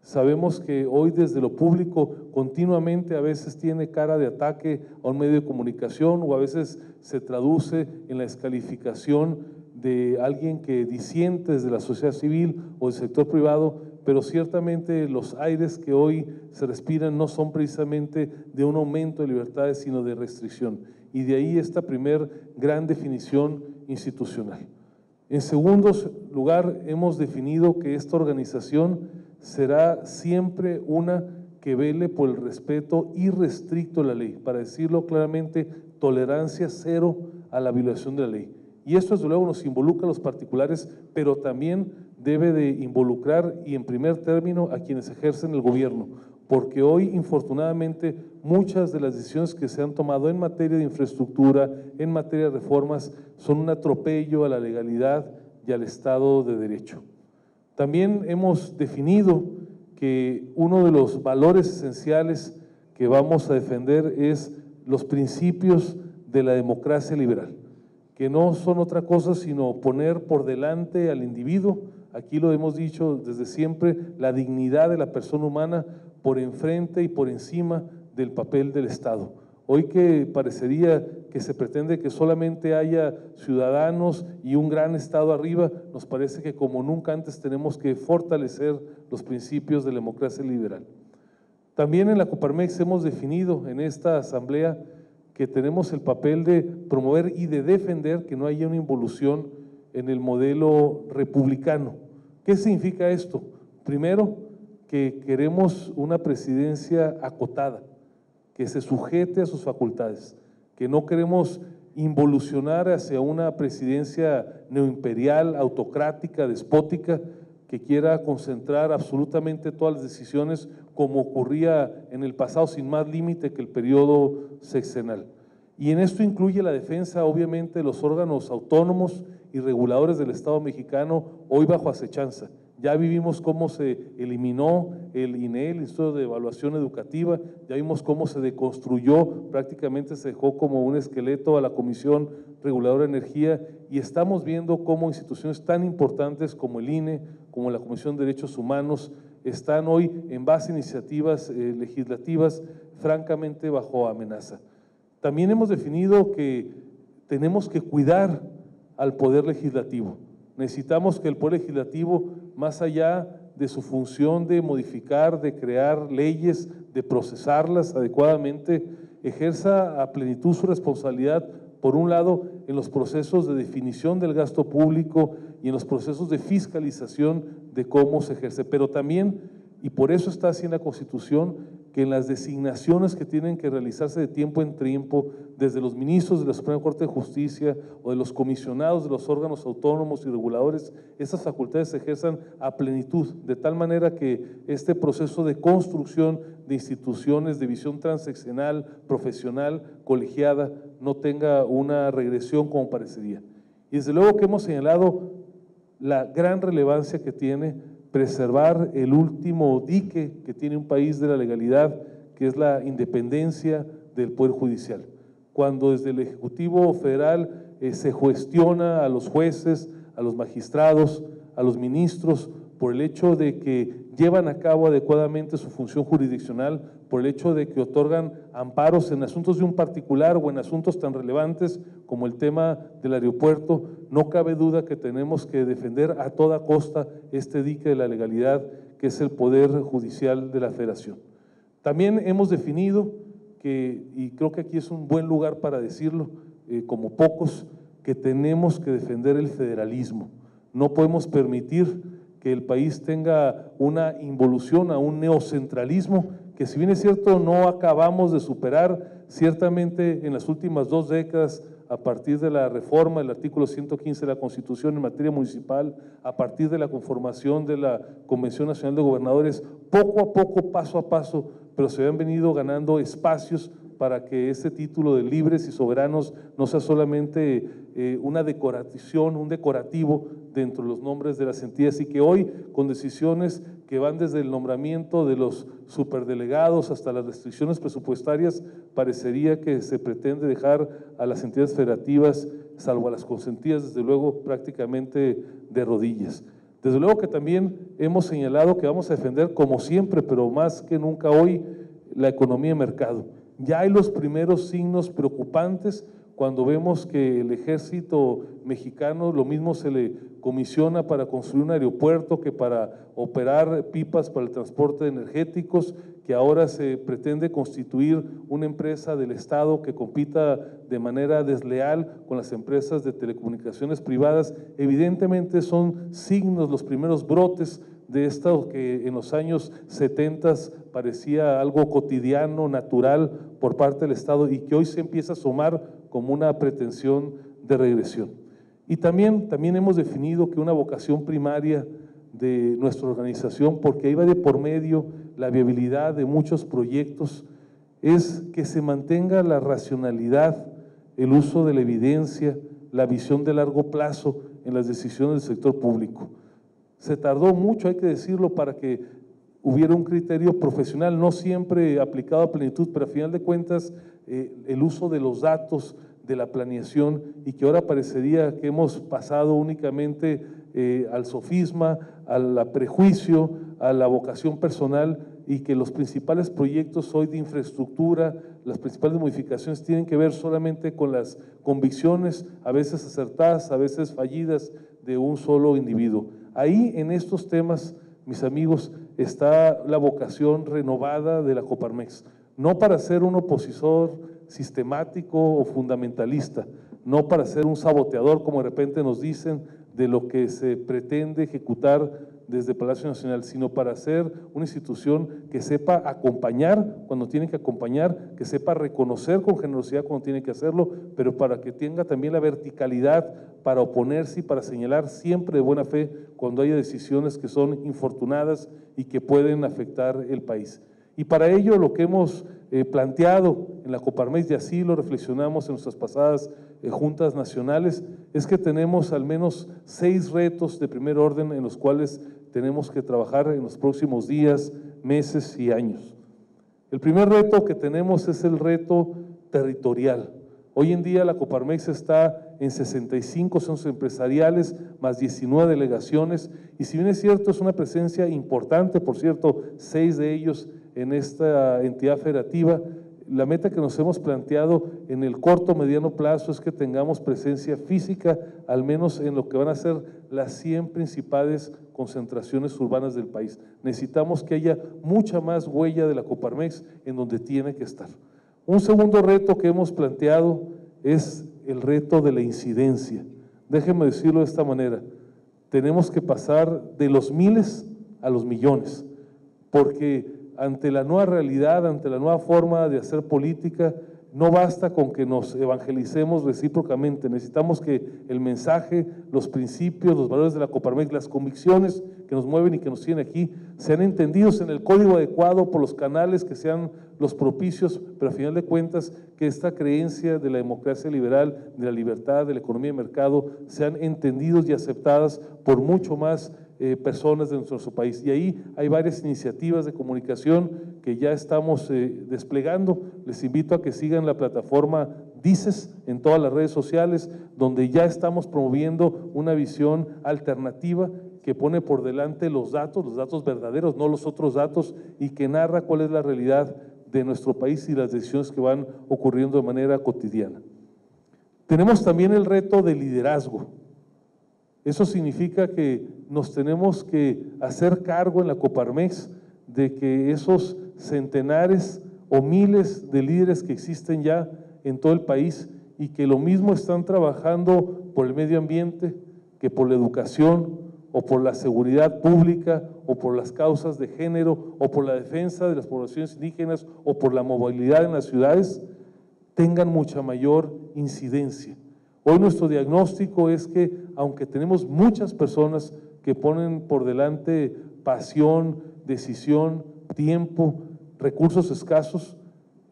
Sabemos que hoy desde lo público continuamente a veces tiene cara de ataque a un medio de comunicación o a veces se traduce en la descalificación de alguien que disiente desde la sociedad civil o del sector privado, pero ciertamente los aires que hoy se respiran no son precisamente de un aumento de libertades, sino de restricción. Y de ahí esta primer gran definición institucional. En segundo lugar, hemos definido que esta organización será siempre una que vele por el respeto irrestricto de la ley, para decirlo claramente, tolerancia cero a la violación de la ley. Y esto desde luego nos involucra a los particulares, pero también debe de involucrar y en primer término a quienes ejercen el gobierno, porque hoy infortunadamente muchas de las decisiones que se han tomado en materia de infraestructura, en materia de reformas, son un atropello a la legalidad y al Estado de Derecho. También hemos definido que uno de los valores esenciales que vamos a defender es los principios de la democracia liberal, que no son otra cosa sino poner por delante al individuo, aquí lo hemos dicho desde siempre, la dignidad de la persona humana por enfrente y por encima del papel del Estado. Hoy que parecería que se pretende que solamente haya ciudadanos y un gran Estado arriba, nos parece que como nunca antes tenemos que fortalecer los principios de la democracia liberal. También en la Coparmex hemos definido en esta asamblea que tenemos el papel de promover y de defender que no haya una involución en el modelo republicano. ¿Qué significa esto? Primero, que queremos una presidencia acotada, que se sujete a sus facultades, que no queremos involucionar hacia una presidencia neoimperial, autocrática, despótica, que quiera concentrar absolutamente todas las decisiones como ocurría en el pasado sin más límite que el periodo sexenal. Y en esto incluye la defensa obviamente de los órganos autónomos y reguladores del Estado mexicano hoy bajo acechanza. Ya vivimos cómo se eliminó el INE, el Instituto de Evaluación Educativa, ya vimos cómo se deconstruyó, prácticamente se dejó como un esqueleto a la Comisión Reguladora de Energía y estamos viendo cómo instituciones tan importantes como el INE, como la Comisión de Derechos Humanos, están hoy en base a iniciativas legislativas francamente bajo amenaza. También hemos definido que tenemos que cuidar al Poder Legislativo. Necesitamos que el Poder Legislativo, más allá de su función de modificar, de crear leyes, de procesarlas adecuadamente, ejerza a plenitud su responsabilidad, por un lado, en los procesos de definición del gasto público y en los procesos de fiscalización de cómo se ejerce, pero también, y por eso está así en la Constitución, que en las designaciones que tienen que realizarse de tiempo en tiempo, desde los ministros de la Suprema Corte de Justicia o de los comisionados de los órganos autónomos y reguladores, esas facultades se ejerzan a plenitud, de tal manera que este proceso de construcción de instituciones de visión transeccional, profesional, colegiada, no tenga una regresión como parecería. Y desde luego que hemos señalado la gran relevancia que tiene preservar el último dique que tiene un país de la legalidad, que es la independencia del Poder Judicial. Cuando desde el Ejecutivo Federal se cuestiona a los jueces, a los magistrados, a los ministros, por el hecho de que llevan a cabo adecuadamente su función jurisdiccional, por el hecho de que otorgan amparos en asuntos de un particular o en asuntos tan relevantes como el tema del aeropuerto, no cabe duda que tenemos que defender a toda costa este dique de la legalidad que es el Poder Judicial de la Federación. También hemos definido que, y creo que aquí es un buen lugar para decirlo, como pocos, que tenemos que defender el federalismo. No podemos permitir que el país tenga una involución a un neocentralismo que, si bien es cierto, no acabamos de superar, ciertamente en las últimas 2 décadas, a partir de la reforma del artículo 115 de la Constitución en materia municipal, a partir de la conformación de la Convención Nacional de Gobernadores, poco a poco, paso a paso, pero se han venido ganando espacios para que ese título de libres y soberanos no sea solamente una decoración, un decorativo dentro de los nombres de las entidades, y que hoy, con decisiones que van desde el nombramiento de los superdelegados hasta las restricciones presupuestarias, parecería que se pretende dejar a las entidades federativas, salvo a las consentidas, desde luego prácticamente de rodillas. Desde luego que también hemos señalado que vamos a defender, como siempre, pero más que nunca hoy, la economía de mercado. Ya hay los primeros signos preocupantes cuando vemos que el ejército mexicano lo mismo se le comisiona para construir un aeropuerto que para operar pipas para el transporte de energéticos, que ahora se pretende constituir una empresa del Estado que compita de manera desleal con las empresas de telecomunicaciones privadas. Evidentemente son signos, los primeros brotes de esto que en los años 70 parecía algo cotidiano, natural por parte del Estado, y que hoy se empieza a sumar como una pretensión de regresión. Y también hemos definido que una vocación primaria de nuestra organización, porque ahí va de por medio la viabilidad de muchos proyectos, es que se mantenga la racionalidad, el uso de la evidencia, la visión de largo plazo en las decisiones del sector público. Se tardó mucho, hay que decirlo, para que hubiera un criterio profesional, no siempre aplicado a plenitud, pero a final de cuentas el uso de los datos, de la planeación, y que ahora parecería que hemos pasado únicamente al sofisma, al prejuicio, a la vocación personal, y que los principales proyectos hoy de infraestructura, las principales modificaciones tienen que ver solamente con las convicciones, a veces acertadas, a veces fallidas, de un solo individuo. Ahí, en estos temas, mis amigos, está la vocación renovada de la Coparmex, no para ser un opositor sistemático o fundamentalista, no para ser un saboteador, como de repente nos dicen, de lo que se pretende ejecutar desde Palacio Nacional, sino para ser una institución que sepa acompañar cuando tiene que acompañar, que sepa reconocer con generosidad cuando tiene que hacerlo, pero para que tenga también la verticalidad para oponerse y para señalar siempre de buena fe cuando haya decisiones que son infortunadas y que pueden afectar el país. Y para ello lo que hemos planteado en la Coparmex, y así lo reflexionamos en nuestras pasadas juntas nacionales, es que tenemos al menos 6 retos de primer orden en los cuales tenemos que trabajar en los próximos días, meses y años. El primer reto que tenemos es el reto territorial. Hoy en día la Coparmex está en 65 centros empresariales, más 19 delegaciones, y si bien es cierto, es una presencia importante, por cierto, 6 de ellos en esta entidad federativa, la meta que nos hemos planteado en el corto mediano plazo es que tengamos presencia física, al menos en lo que van a ser las 100 principales concentraciones urbanas del país. Necesitamos que haya mucha más huella de la Coparmex en donde tiene que estar. Un segundo reto que hemos planteado es el reto de la incidencia. Déjenme decirlo de esta manera, tenemos que pasar de los miles a los millones, porque ante la nueva realidad, ante la nueva forma de hacer política, no basta con que nos evangelicemos recíprocamente, necesitamos que el mensaje, los principios, los valores de la Coparmex, las convicciones que nos mueven y que nos tienen aquí, sean entendidos en el código adecuado por los canales que sean los propicios, pero a final de cuentas que esta creencia de la democracia liberal, de la libertad, de la economía de mercado, sean entendidos y aceptadas por mucho más personas de nuestro país. Y ahí hay varias iniciativas de comunicación que ya estamos desplegando. Les invito a que sigan la plataforma Dices en todas las redes sociales, donde ya estamos promoviendo una visión alternativa que pone por delante los datos verdaderos, no los otros datos, y que narra cuál es la realidad de nuestro país y las decisiones que van ocurriendo de manera cotidiana. Tenemos también el reto de liderazgo. Eso significa que nos tenemos que hacer cargo en la Coparmex de que esos centenares o miles de líderes que existen ya en todo el país y que lo mismo están trabajando por el medio ambiente que por la educación o por la seguridad pública o por las causas de género o por la defensa de las poblaciones indígenas o por la movilidad en las ciudades, tengan mucha mayor incidencia. Hoy nuestro diagnóstico es que, aunque tenemos muchas personas que ponen por delante pasión, decisión, tiempo, recursos escasos,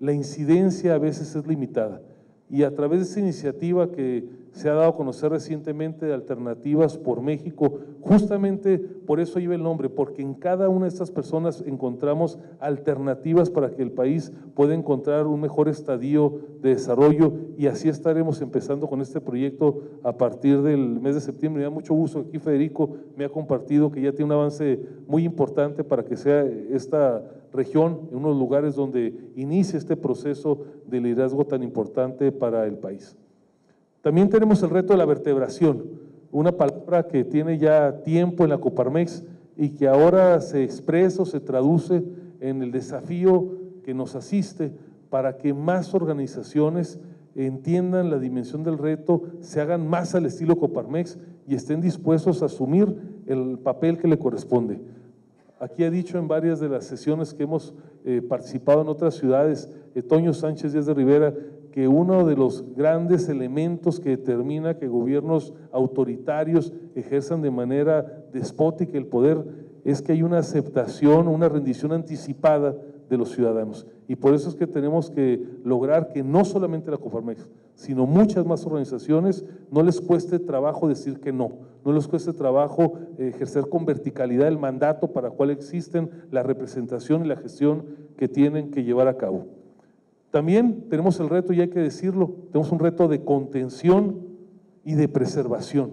la incidencia a veces es limitada. Y a través de esa iniciativa que se ha dado a conocer recientemente de Alternativas por México, justamente por eso lleva el nombre, porque en cada una de estas personas encontramos alternativas para que el país pueda encontrar un mejor estadio de desarrollo, y así estaremos empezando con este proyecto a partir del mes de septiembre. Me da mucho gusto que aquí Federico me ha compartido que ya tiene un avance muy importante para que sea esta región en unos lugares donde inicie este proceso de liderazgo tan importante para el país. También tenemos el reto de la vertebración, una palabra que tiene ya tiempo en la Coparmex y que ahora se expresa o se traduce en el desafío que nos asiste para que más organizaciones entiendan la dimensión del reto, se hagan más al estilo Coparmex y estén dispuestos a asumir el papel que le corresponde. Aquí ha dicho en varias de las sesiones que hemos participado en otras ciudades, Toño Sánchez Díaz de Rivera, que uno de los grandes elementos que determina que gobiernos autoritarios ejerzan de manera despótica el poder es que hay una aceptación, una rendición anticipada de los ciudadanos. Y por eso es que tenemos que lograr que no solamente la Coparmex, sino muchas más organizaciones no les cueste trabajo decir que no les cueste trabajo ejercer con verticalidad el mandato para el cual existen la representación y la gestión que tienen que llevar a cabo. También tenemos el reto, y hay que decirlo, tenemos un reto de contención y de preservación.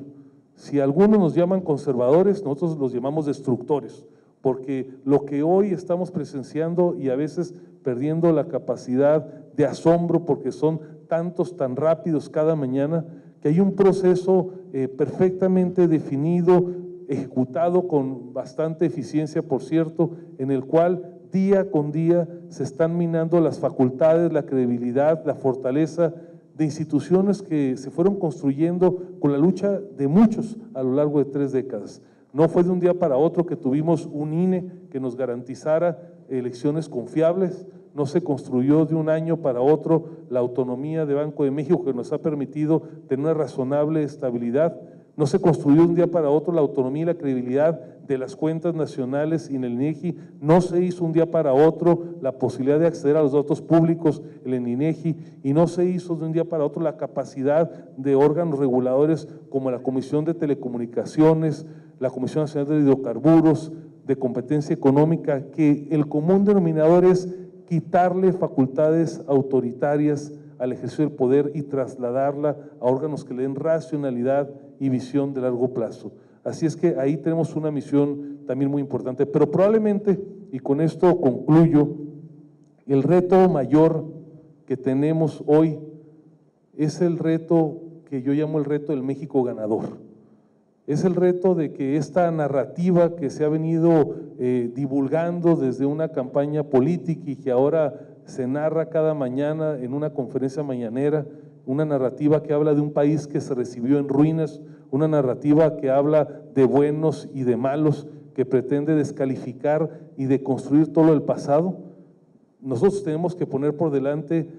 Si algunos nos llaman conservadores, nosotros los llamamos destructores, porque lo que hoy estamos presenciando y a veces perdiendo la capacidad de asombro porque son tantos, tan rápidos cada mañana, que hay un proceso perfectamente definido, ejecutado con bastante eficiencia, por cierto, en el cual día con día se están minando las facultades, la credibilidad, la fortaleza de instituciones que se fueron construyendo con la lucha de muchos a lo largo de 3 décadas. No fue de un día para otro que tuvimos un INE que nos garantizara elecciones confiables, no se construyó de un año para otro la autonomía de Banco de México que nos ha permitido tener una razonable estabilidad, no se construyó de un día para otro la autonomía y la credibilidad de las cuentas nacionales y en el INEGI, no se hizo un día para otro la posibilidad de acceder a los datos públicos en el INEGI y no se hizo de un día para otro la capacidad de órganos reguladores como la Comisión de Telecomunicaciones, la Comisión Nacional de Hidrocarburos, de Competencia Económica, que el común denominador es quitarle facultades autoritarias al ejercicio del poder y trasladarla a órganos que le den racionalidad y visión de largo plazo. Así es que ahí tenemos una misión también muy importante, pero probablemente, y con esto concluyo, el reto mayor que tenemos hoy es el reto que yo llamo el reto del México ganador. Es el reto de que esta narrativa que se ha venido divulgando desde una campaña política y que ahora se narra cada mañana en una conferencia mañanera, una narrativa que habla de un país que se recibió en ruinas, una narrativa que habla de buenos y de malos, que pretende descalificar y deconstruir todo el pasado. Nosotros tenemos que poner por delante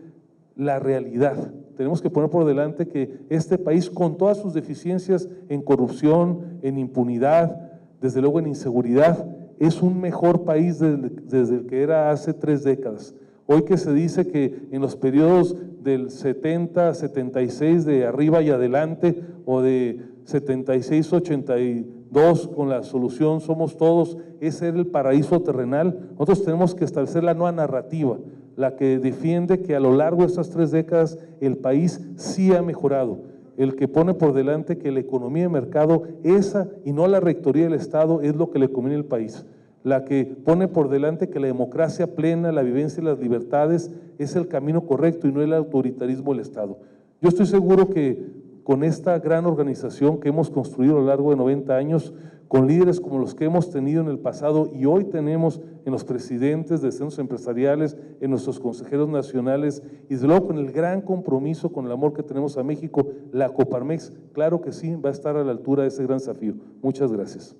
la realidad, tenemos que poner por delante que este país, con todas sus deficiencias en corrupción, en impunidad, desde luego en inseguridad, es un mejor país desde el que era hace 3 décadas. Hoy que se dice que en los periodos del 70, 76 de arriba y adelante o de 76, 82 con la solución Somos Todos, ese era el paraíso terrenal. Nosotros tenemos que establecer la nueva narrativa, la que defiende que a lo largo de estas 3 décadas el país sí ha mejorado, el que pone por delante que la economía de mercado, esa y no la rectoría del Estado, es lo que le conviene al país, la que pone por delante que la democracia plena, la vivencia y las libertades es el camino correcto y no el autoritarismo del Estado. Yo estoy seguro que con esta gran organización que hemos construido a lo largo de 90 años, con líderes como los que hemos tenido en el pasado y hoy tenemos en los presidentes de centros empresariales, en nuestros consejeros nacionales y desde luego con el gran compromiso, con el amor que tenemos a México, la Coparmex, claro que sí, va a estar a la altura de ese gran desafío. Muchas gracias.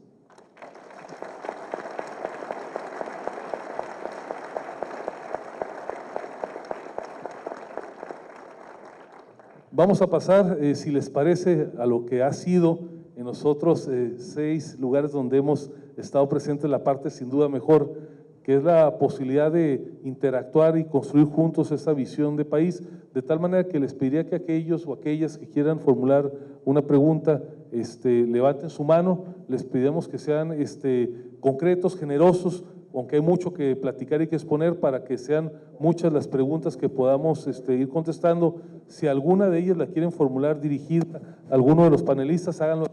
Vamos a pasar, si les parece, a lo que ha sido en los otros 6 lugares donde hemos estado presentes, la parte sin duda mejor, que es la posibilidad de interactuar y construir juntos esta visión de país, de tal manera que les pediría que aquellos o aquellas que quieran formular una pregunta, levanten su mano, les pedimos que sean concretos, generosos, aunque hay mucho que platicar y que exponer, para que sean muchas las preguntas que podamos ir contestando. Si alguna de ellas la quieren formular dirigida a alguno de los panelistas, háganlo.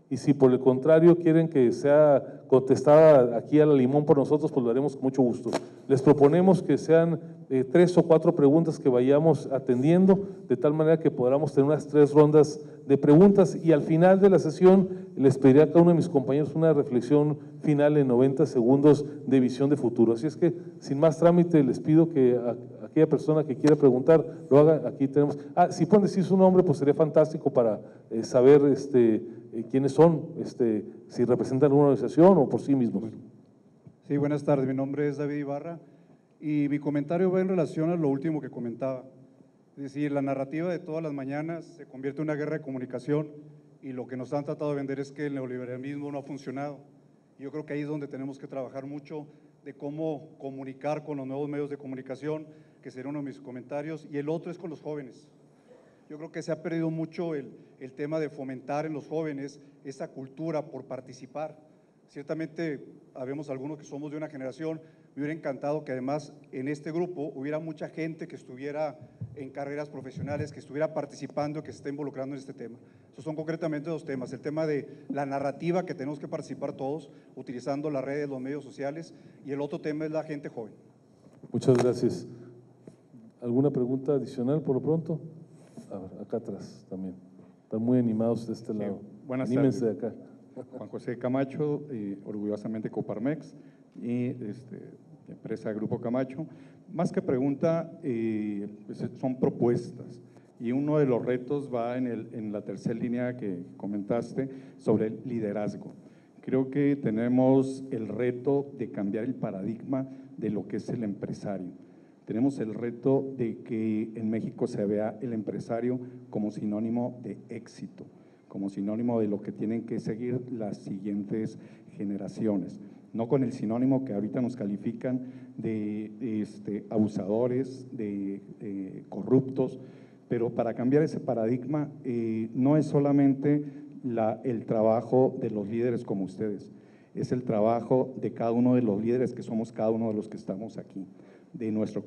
Y si por el contrario quieren que sea contestada aquí a la limón por nosotros, pues lo haremos con mucho gusto. Les proponemos que sean 3 o 4 preguntas que vayamos atendiendo, de tal manera que podamos tener unas 3 rondas de preguntas, y al final de la sesión les pediré a cada uno de mis compañeros una reflexión final en 90 segundos de visión de futuro. Así es que, sin más trámite, les pido que a aquella persona que quiera preguntar lo haga. Aquí tenemos, si pueden decir su nombre, pues sería fantástico para saber quiénes son, si representan una organización o por sí mismos. Sí, buenas tardes, mi nombre es David Ibarra y mi comentario va en relación a lo último que comentaba. Es decir, la narrativa de todas las mañanas se convierte en una guerra de comunicación y lo que nos han tratado de vender es que el neoliberalismo no ha funcionado. Yo creo que ahí es donde tenemos que trabajar mucho de cómo comunicar con los nuevos medios de comunicación, que sería uno de mis comentarios, y el otro es con los jóvenes. Yo creo que se ha perdido mucho el tema de fomentar en los jóvenes esa cultura por participar. Ciertamente, habemos algunos que somos de una generación, me hubiera encantado que además en este grupo hubiera mucha gente que estuviera en carreras profesionales, que estuviera participando, que se esté involucrando en este tema. Estos son concretamente 2 temas, el tema de la narrativa, que tenemos que participar todos, utilizando las redes, los medios sociales, y el otro tema es la gente joven. Muchas gracias. ¿Alguna pregunta adicional por lo pronto? A ver, acá atrás también. Están muy animados de este lado. Buenas Anímense tardes. de acá. Juan José Camacho, orgullosamente Coparmex y empresa Grupo Camacho. Más que pregunta, pues son propuestas, y uno de los retos va en la tercera línea que comentaste sobre el liderazgo. Creo que tenemos el reto de cambiar el paradigma de lo que es el empresario. Tenemos el reto de que en México se vea el empresario como sinónimo de éxito, como sinónimo de lo que tienen que seguir las siguientes generaciones, no con el sinónimo que ahorita nos califican de abusadores, de corruptos. Pero para cambiar ese paradigma no es solamente el trabajo de los líderes como ustedes, es el trabajo de cada uno de los líderes que somos cada uno de los que estamos aquí, de nuestro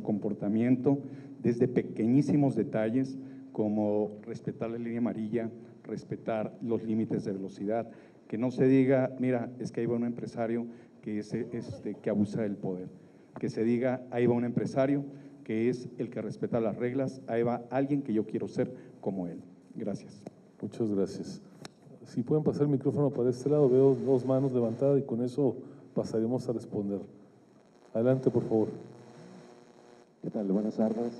comportamiento, desde pequeñísimos detalles como respetar la línea amarilla, respetar los límites de velocidad, que no se diga, mira, es que ahí va un empresario que abusa del poder, que se diga, ahí va un empresario que es el que respeta las reglas, ahí va alguien que yo quiero ser como él. Gracias. Muchas gracias. Si pueden pasar el micrófono para este lado, veo 2 manos levantadas y con eso pasaremos a responder. Adelante, por favor. ¿Qué tal? Buenas tardes.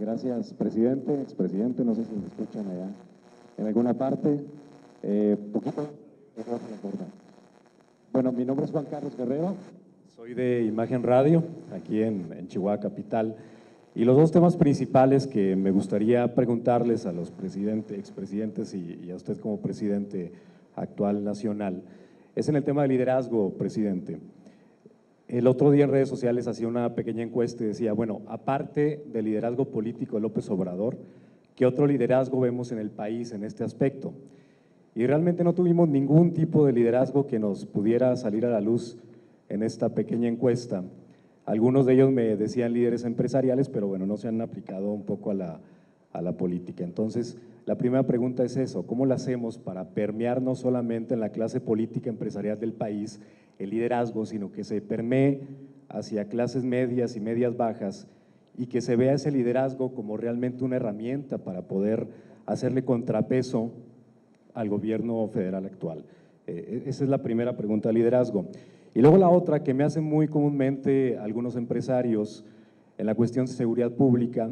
Gracias, presidente, expresidente, no sé si me escuchan allá en alguna parte. Poquito. Bueno, mi nombre es Juan Carlos Guerrero, soy de Imagen Radio, aquí en Chihuahua Capital. Y los 2 temas principales que me gustaría preguntarles a los expresidentes y a usted como presidente actual nacional, es en el tema de liderazgo, presidente. El otro día en redes sociales hacía una pequeña encuesta y decía, bueno, aparte del liderazgo político de López Obrador, ¿qué otro liderazgo vemos en el país en este aspecto? Y realmente no tuvimos ningún tipo de liderazgo que nos pudiera salir a la luz en esta pequeña encuesta. Algunos de ellos me decían líderes empresariales, pero bueno, no se han aplicado un poco a la política. Entonces, la primera pregunta es eso, ¿cómo lo hacemos para permear no solamente en la clase política empresarial del país el liderazgo, sino que se permee hacia clases medias y medias bajas y que se vea ese liderazgo como realmente una herramienta para poder hacerle contrapeso al gobierno federal actual? Esa es la primera pregunta de liderazgo. Y luego la otra que me hacen muy comúnmente algunos empresarios en la cuestión de seguridad pública,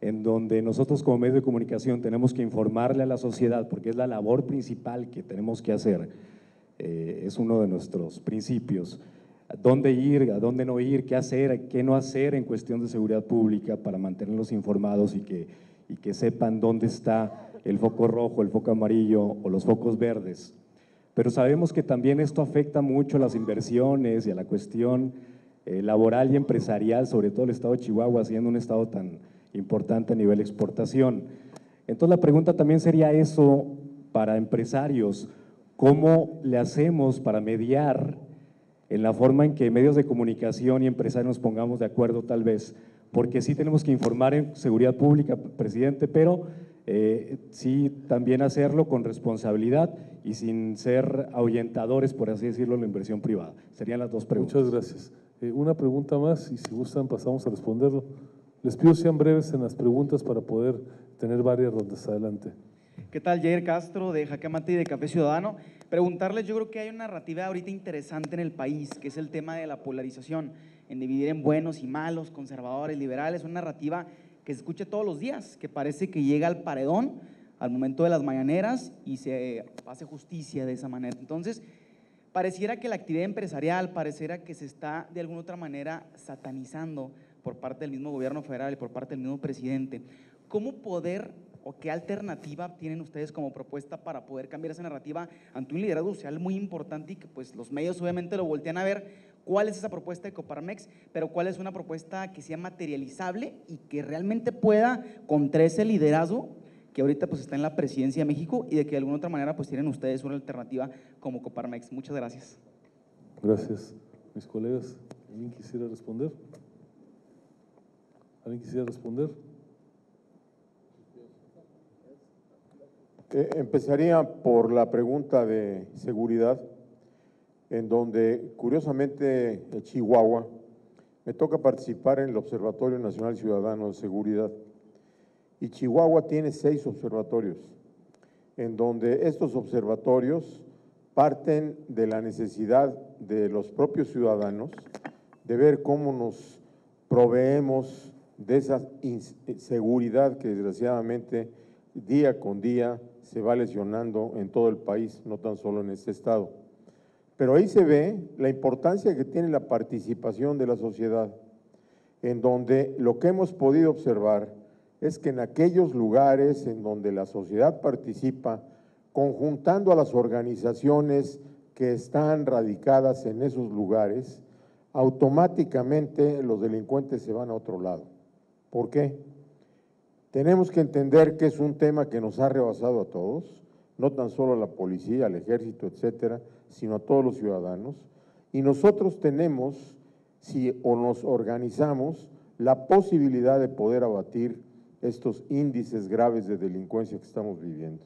en donde nosotros como medio de comunicación tenemos que informarle a la sociedad, porque es la labor principal que tenemos que hacer, es uno de nuestros principios, dónde ir, a dónde no ir, qué hacer, qué no hacer en cuestión de seguridad pública para mantenerlos informados y que sepan dónde está el foco rojo, el foco amarillo o los focos verdes. pero sabemos que también esto afecta mucho a las inversiones y a la cuestión laboral y empresarial, sobre todo el estado de Chihuahua, siendo un estado tan importante a nivel exportación. Entonces la pregunta también sería eso para empresarios, ¿cómo le hacemos para mediar en la forma en que medios de comunicación y empresarios nos pongamos de acuerdo tal vez? Porque sí tenemos que informar en seguridad pública, presidente, pero sí también hacerlo con responsabilidad y sin ser ahuyentadores, por así decirlo, en la inversión privada. Serían las dos preguntas. Muchas gracias. Una pregunta más y si gustan pasamos a responderlo. Les pido sean breves en las preguntas para poder tener varias rondas. Adelante. ¿Qué tal? Jair Castro de Jaque Mate y de Café Ciudadano. Preguntarles, yo creo que hay una narrativa ahorita interesante en el país, que es el tema de la polarización, en dividir en buenos y malos, conservadores, liberales, una narrativa que se escucha todos los días, que parece que llega al paredón al momento de las mañaneras y se hace justicia de esa manera. Entonces, pareciera que la actividad empresarial, pareciera que se está de alguna otra manera satanizando por parte del mismo gobierno federal y por parte del mismo presidente. ¿Cómo poder o qué alternativa tienen ustedes como propuesta para poder cambiar esa narrativa ante un liderazgo social muy importante y que pues los medios obviamente lo voltean a ver? ¿Cuál es esa propuesta de Coparmex? Pero ¿cuál es una propuesta que sea materializable y que realmente pueda contra ese liderazgo que ahorita pues está en la presidencia de México y de que de alguna otra manera pues tienen ustedes una alternativa como Coparmex? Muchas gracias. Gracias. Mis colegas, ¿alguien quisiera responder? ¿Alguien quisiera responder? Empezaría por la pregunta de seguridad, en donde curiosamente en Chihuahua me toca participar en el Observatorio Nacional Ciudadano de Seguridad. Y Chihuahua tiene 6 observatorios, en donde estos observatorios parten de la necesidad de los propios ciudadanos de ver cómo nos proveemos de esa inseguridad que desgraciadamente día con día se va lesionando en todo el país, no tan solo en este estado. Pero ahí se ve la importancia que tiene la participación de la sociedad, en donde lo que hemos podido observar es que en aquellos lugares en donde la sociedad participa, conjuntando a las organizaciones que están radicadas en esos lugares, automáticamente los delincuentes se van a otro lado. ¿Por qué? Tenemos que entender que es un tema que nos ha rebasado a todos, no tan solo a la policía, al ejército, etcétera, sino a todos los ciudadanos. Y nosotros tenemos, si o nos organizamos, la posibilidad de poder abatir estos índices graves de delincuencia que estamos viviendo.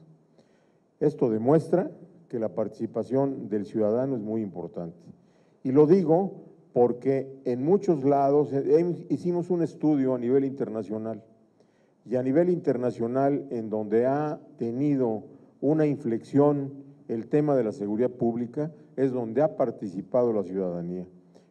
Esto demuestra que la participación del ciudadano es muy importante. Y lo digo porque en muchos lados hicimos un estudio a nivel internacional, y a nivel internacional en donde ha tenido una inflexión el tema de la seguridad pública, es donde ha participado la ciudadanía.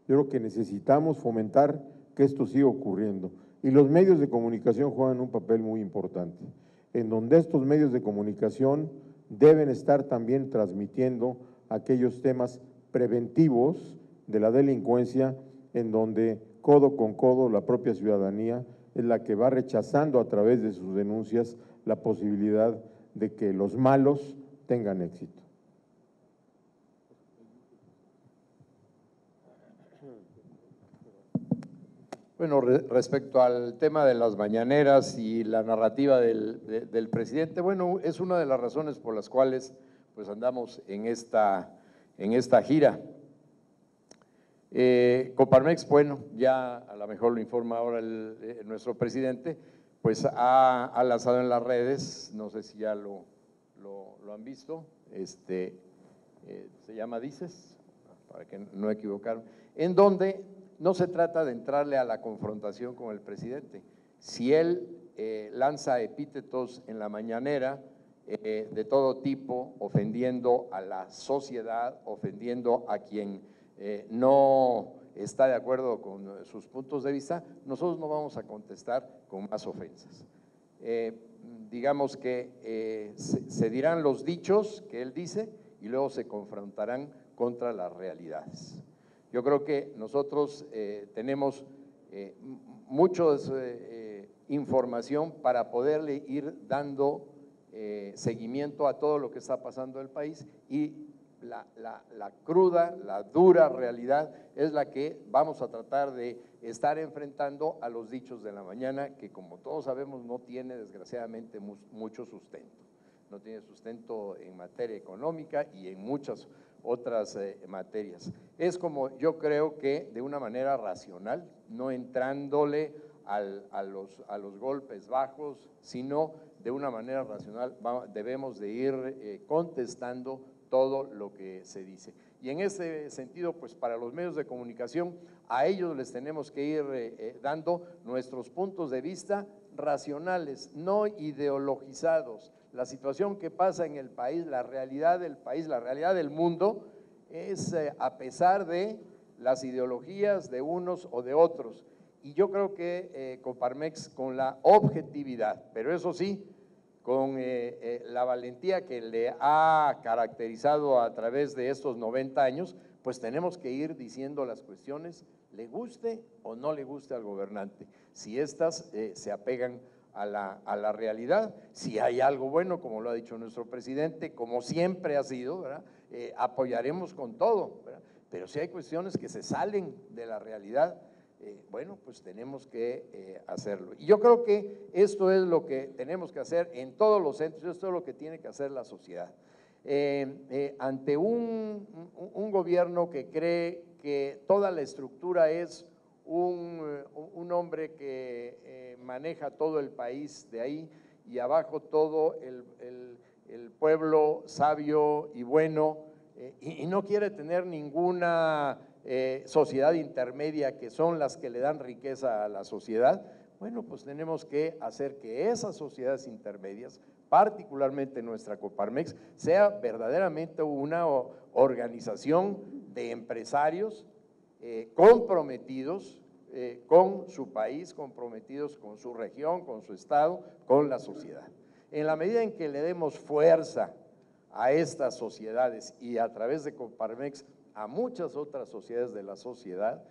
Yo creo que necesitamos fomentar que esto siga ocurriendo. Y los medios de comunicación juegan un papel muy importante, en donde estos medios de comunicación deben estar también transmitiendo aquellos temas preventivos de la delincuencia, en donde codo con codo la propia ciudadanía es la que va rechazando a través de sus denuncias la posibilidad de que los malos tengan éxito. Bueno, respecto al tema de las mañaneras y la narrativa del presidente, bueno, es una de las razones por las cuales pues andamos en esta gira. Coparmex, bueno, ya a lo mejor lo informa ahora nuestro presidente, pues ha lanzado en las redes, no sé si ya lo han visto, se llama Dices, para que no equivocaron, en donde no se trata de entrarle a la confrontación con el presidente. Si él lanza epítetos en la mañanera de todo tipo, ofendiendo a la sociedad, ofendiendo a quien no está de acuerdo con sus puntos de vista, nosotros no vamos a contestar con más ofensas. Digamos que se dirán los dichos que él dice y luego se confrontarán contra las realidades. Yo creo que nosotros tenemos mucha información para poderle ir dando seguimiento a todo lo que está pasando en el país y la cruda, la dura realidad es la que vamos a tratar de estar enfrentando a los dichos de la mañana, que como todos sabemos no tiene desgraciadamente mucho sustento. No tiene sustento en materia económica y en muchas otras materias. Es como yo creo que de una manera racional, no entrándole a los golpes bajos, sino de una manera racional debemos de ir contestando todo lo que se dice. Y en ese sentido, pues para los medios de comunicación, a ellos les tenemos que ir dando nuestros puntos de vista racionales, no ideologizados. La situación que pasa en el país, la realidad del mundo, es a pesar de las ideologías de unos o de otros. Y yo creo que Coparmex, con la objetividad, pero eso sí, con la valentía que le ha caracterizado a través de estos 90 años, pues tenemos que ir diciendo las cuestiones, le guste o no le guste al gobernante, si estas se apegan a la realidad. Si hay algo bueno, como lo ha dicho nuestro presidente, como siempre ha sido, ¿verdad? Apoyaremos con todo, ¿verdad? Pero si hay cuestiones que se salen de la realidad, bueno, pues tenemos que hacerlo. Y yo creo que esto es lo que tenemos que hacer en todos los centros, esto es lo que tiene que hacer la sociedad. Ante un gobierno que cree que toda la estructura es un hombre que maneja todo el país de ahí y abajo todo el pueblo sabio y bueno, y no quiere tener ninguna sociedad intermedia, que son las que le dan riqueza a la sociedad. Bueno, pues tenemos que hacer que esas sociedades intermedias, particularmente nuestra Coparmex, sea verdaderamente una organización de empresarios comprometidos con su país, comprometidos con su región, con su estado, con la sociedad. En la medida en que le demos fuerza a estas sociedades y a través de Coparmex a muchas otras sociedades de la sociedad,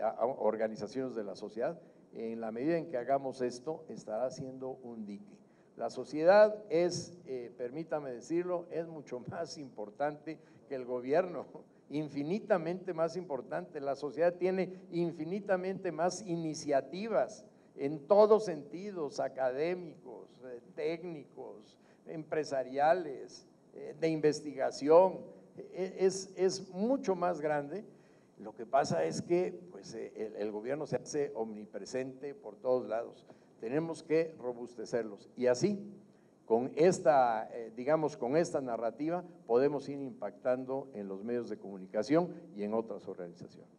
a organizaciones de la sociedad, en la medida en que hagamos esto, estará siendo un dique. La sociedad es, permítame decirlo, es mucho más importante que el gobierno, infinitamente más importante. La sociedad tiene infinitamente más iniciativas en todos sentidos, académicos, técnicos, empresariales, de investigación. Es mucho más grande. Lo que pasa es que pues, el gobierno se hace omnipresente por todos lados. Tenemos que robustecerlos y así, con esta, digamos, con esta narrativa, podemos ir impactando en los medios de comunicación y en otras organizaciones.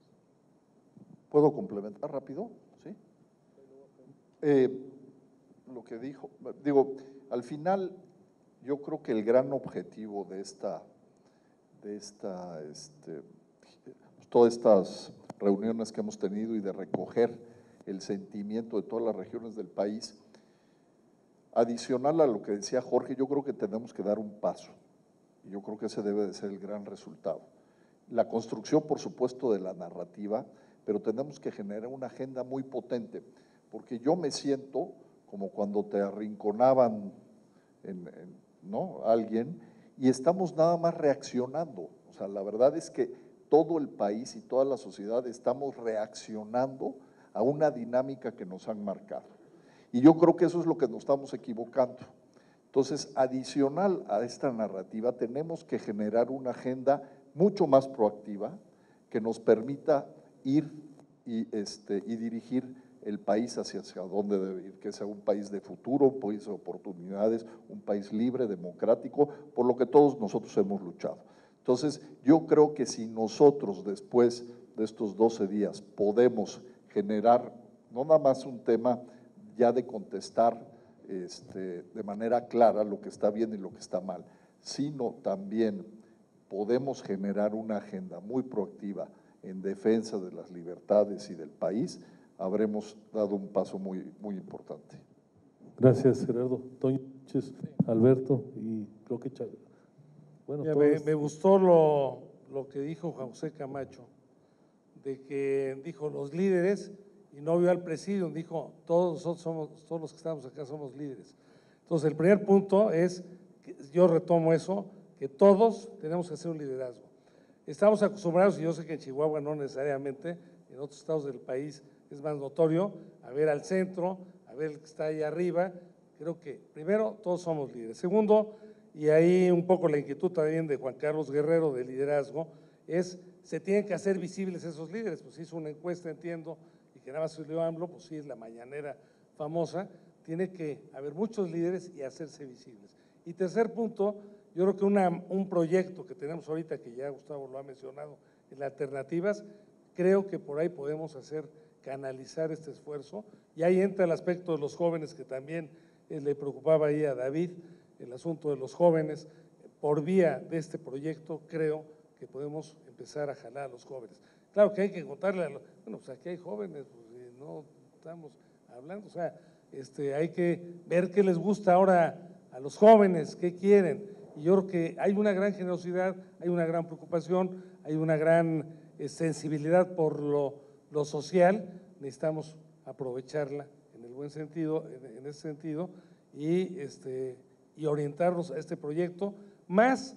¿Puedo complementar rápido? ¿Sí? Lo que dijo, digo, al final yo creo que el gran objetivo de todas estas reuniones que hemos tenido y de recoger el sentimiento de todas las regiones del país, adicional a lo que decía Jorge, yo creo que tenemos que dar un paso, y yo creo que ese debe de ser el gran resultado. La construcción, por supuesto, de la narrativa, pero tenemos que generar una agenda muy potente, porque yo me siento como cuando te arrinconaban ¿no? alguien, y estamos nada más reaccionando. O sea, la verdad es que todo el país y toda la sociedad estamos reaccionando a una dinámica que nos han marcado. Y yo creo que eso es lo que nos estamos equivocando. Entonces, adicional a esta narrativa, tenemos que generar una agenda mucho más proactiva que nos permita ir y dirigir el país hacia dónde debe ir, que sea un país de futuro, un país de oportunidades, un país libre, democrático, por lo que todos nosotros hemos luchado. Entonces, yo creo que si nosotros después de estos 12 días podemos generar no nada más un tema ya de contestar de manera clara lo que está bien y lo que está mal, sino también podemos generar una agenda muy proactiva en defensa de las libertades y del país, habremos dado un paso muy, muy importante. Gracias, Gerardo. Toño, Alberto y creo que Chávez. Bueno, mira, me gustó lo que dijo José Camacho, de que dijo los líderes y no vio al presidium, dijo todos los que estamos acá somos líderes. Entonces el primer punto es, yo retomo eso, que todos tenemos que hacer un liderazgo. Estamos acostumbrados, y yo sé que en Chihuahua no necesariamente, en otros estados del país es más notorio, a ver al centro, a ver el que está ahí arriba. Creo que primero todos somos líderes. Segundo, y ahí un poco la inquietud también de Juan Carlos Guerrero de liderazgo, es se tienen que hacer visibles esos líderes. Pues hizo una encuesta, entiendo, y que nada más salió AMLO, pues sí es la mañanera famosa, tiene que haber muchos líderes y hacerse visibles. Y tercer punto, yo creo que un proyecto que tenemos ahorita, que ya Gustavo lo ha mencionado, en alternativas, creo que por ahí podemos canalizar este esfuerzo, y ahí entra el aspecto de los jóvenes que también le preocupaba ahí a David, el asunto de los jóvenes. Por vía de este proyecto creo que podemos empezar a jalar a los jóvenes. Claro que hay que contarle, bueno, pues aquí hay jóvenes, pues no estamos hablando, o sea, hay que ver qué les gusta ahora a los jóvenes, qué quieren, y yo creo que hay una gran generosidad, hay una gran preocupación, hay una gran sensibilidad por lo social, necesitamos aprovecharla en el buen sentido, en ese sentido, y orientarnos a este proyecto, más,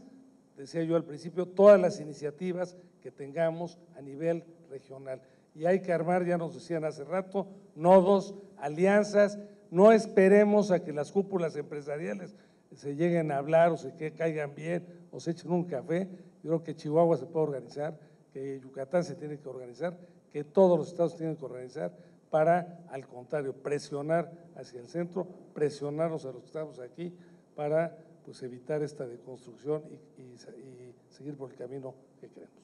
decía yo al principio, todas las iniciativas que tengamos a nivel regional. Y hay que armar, ya nos decían hace rato, nodos, alianzas, no esperemos a que las cúpulas empresariales se lleguen a hablar o se caigan bien o se echen un café. Yo creo que Chihuahua se puede organizar, que Yucatán se tiene que organizar, que todos los estados tienen que organizar para, al contrario, presionar hacia el centro, presionarnos a los que estamos aquí para pues, evitar esta deconstrucción y seguir por el camino que queremos.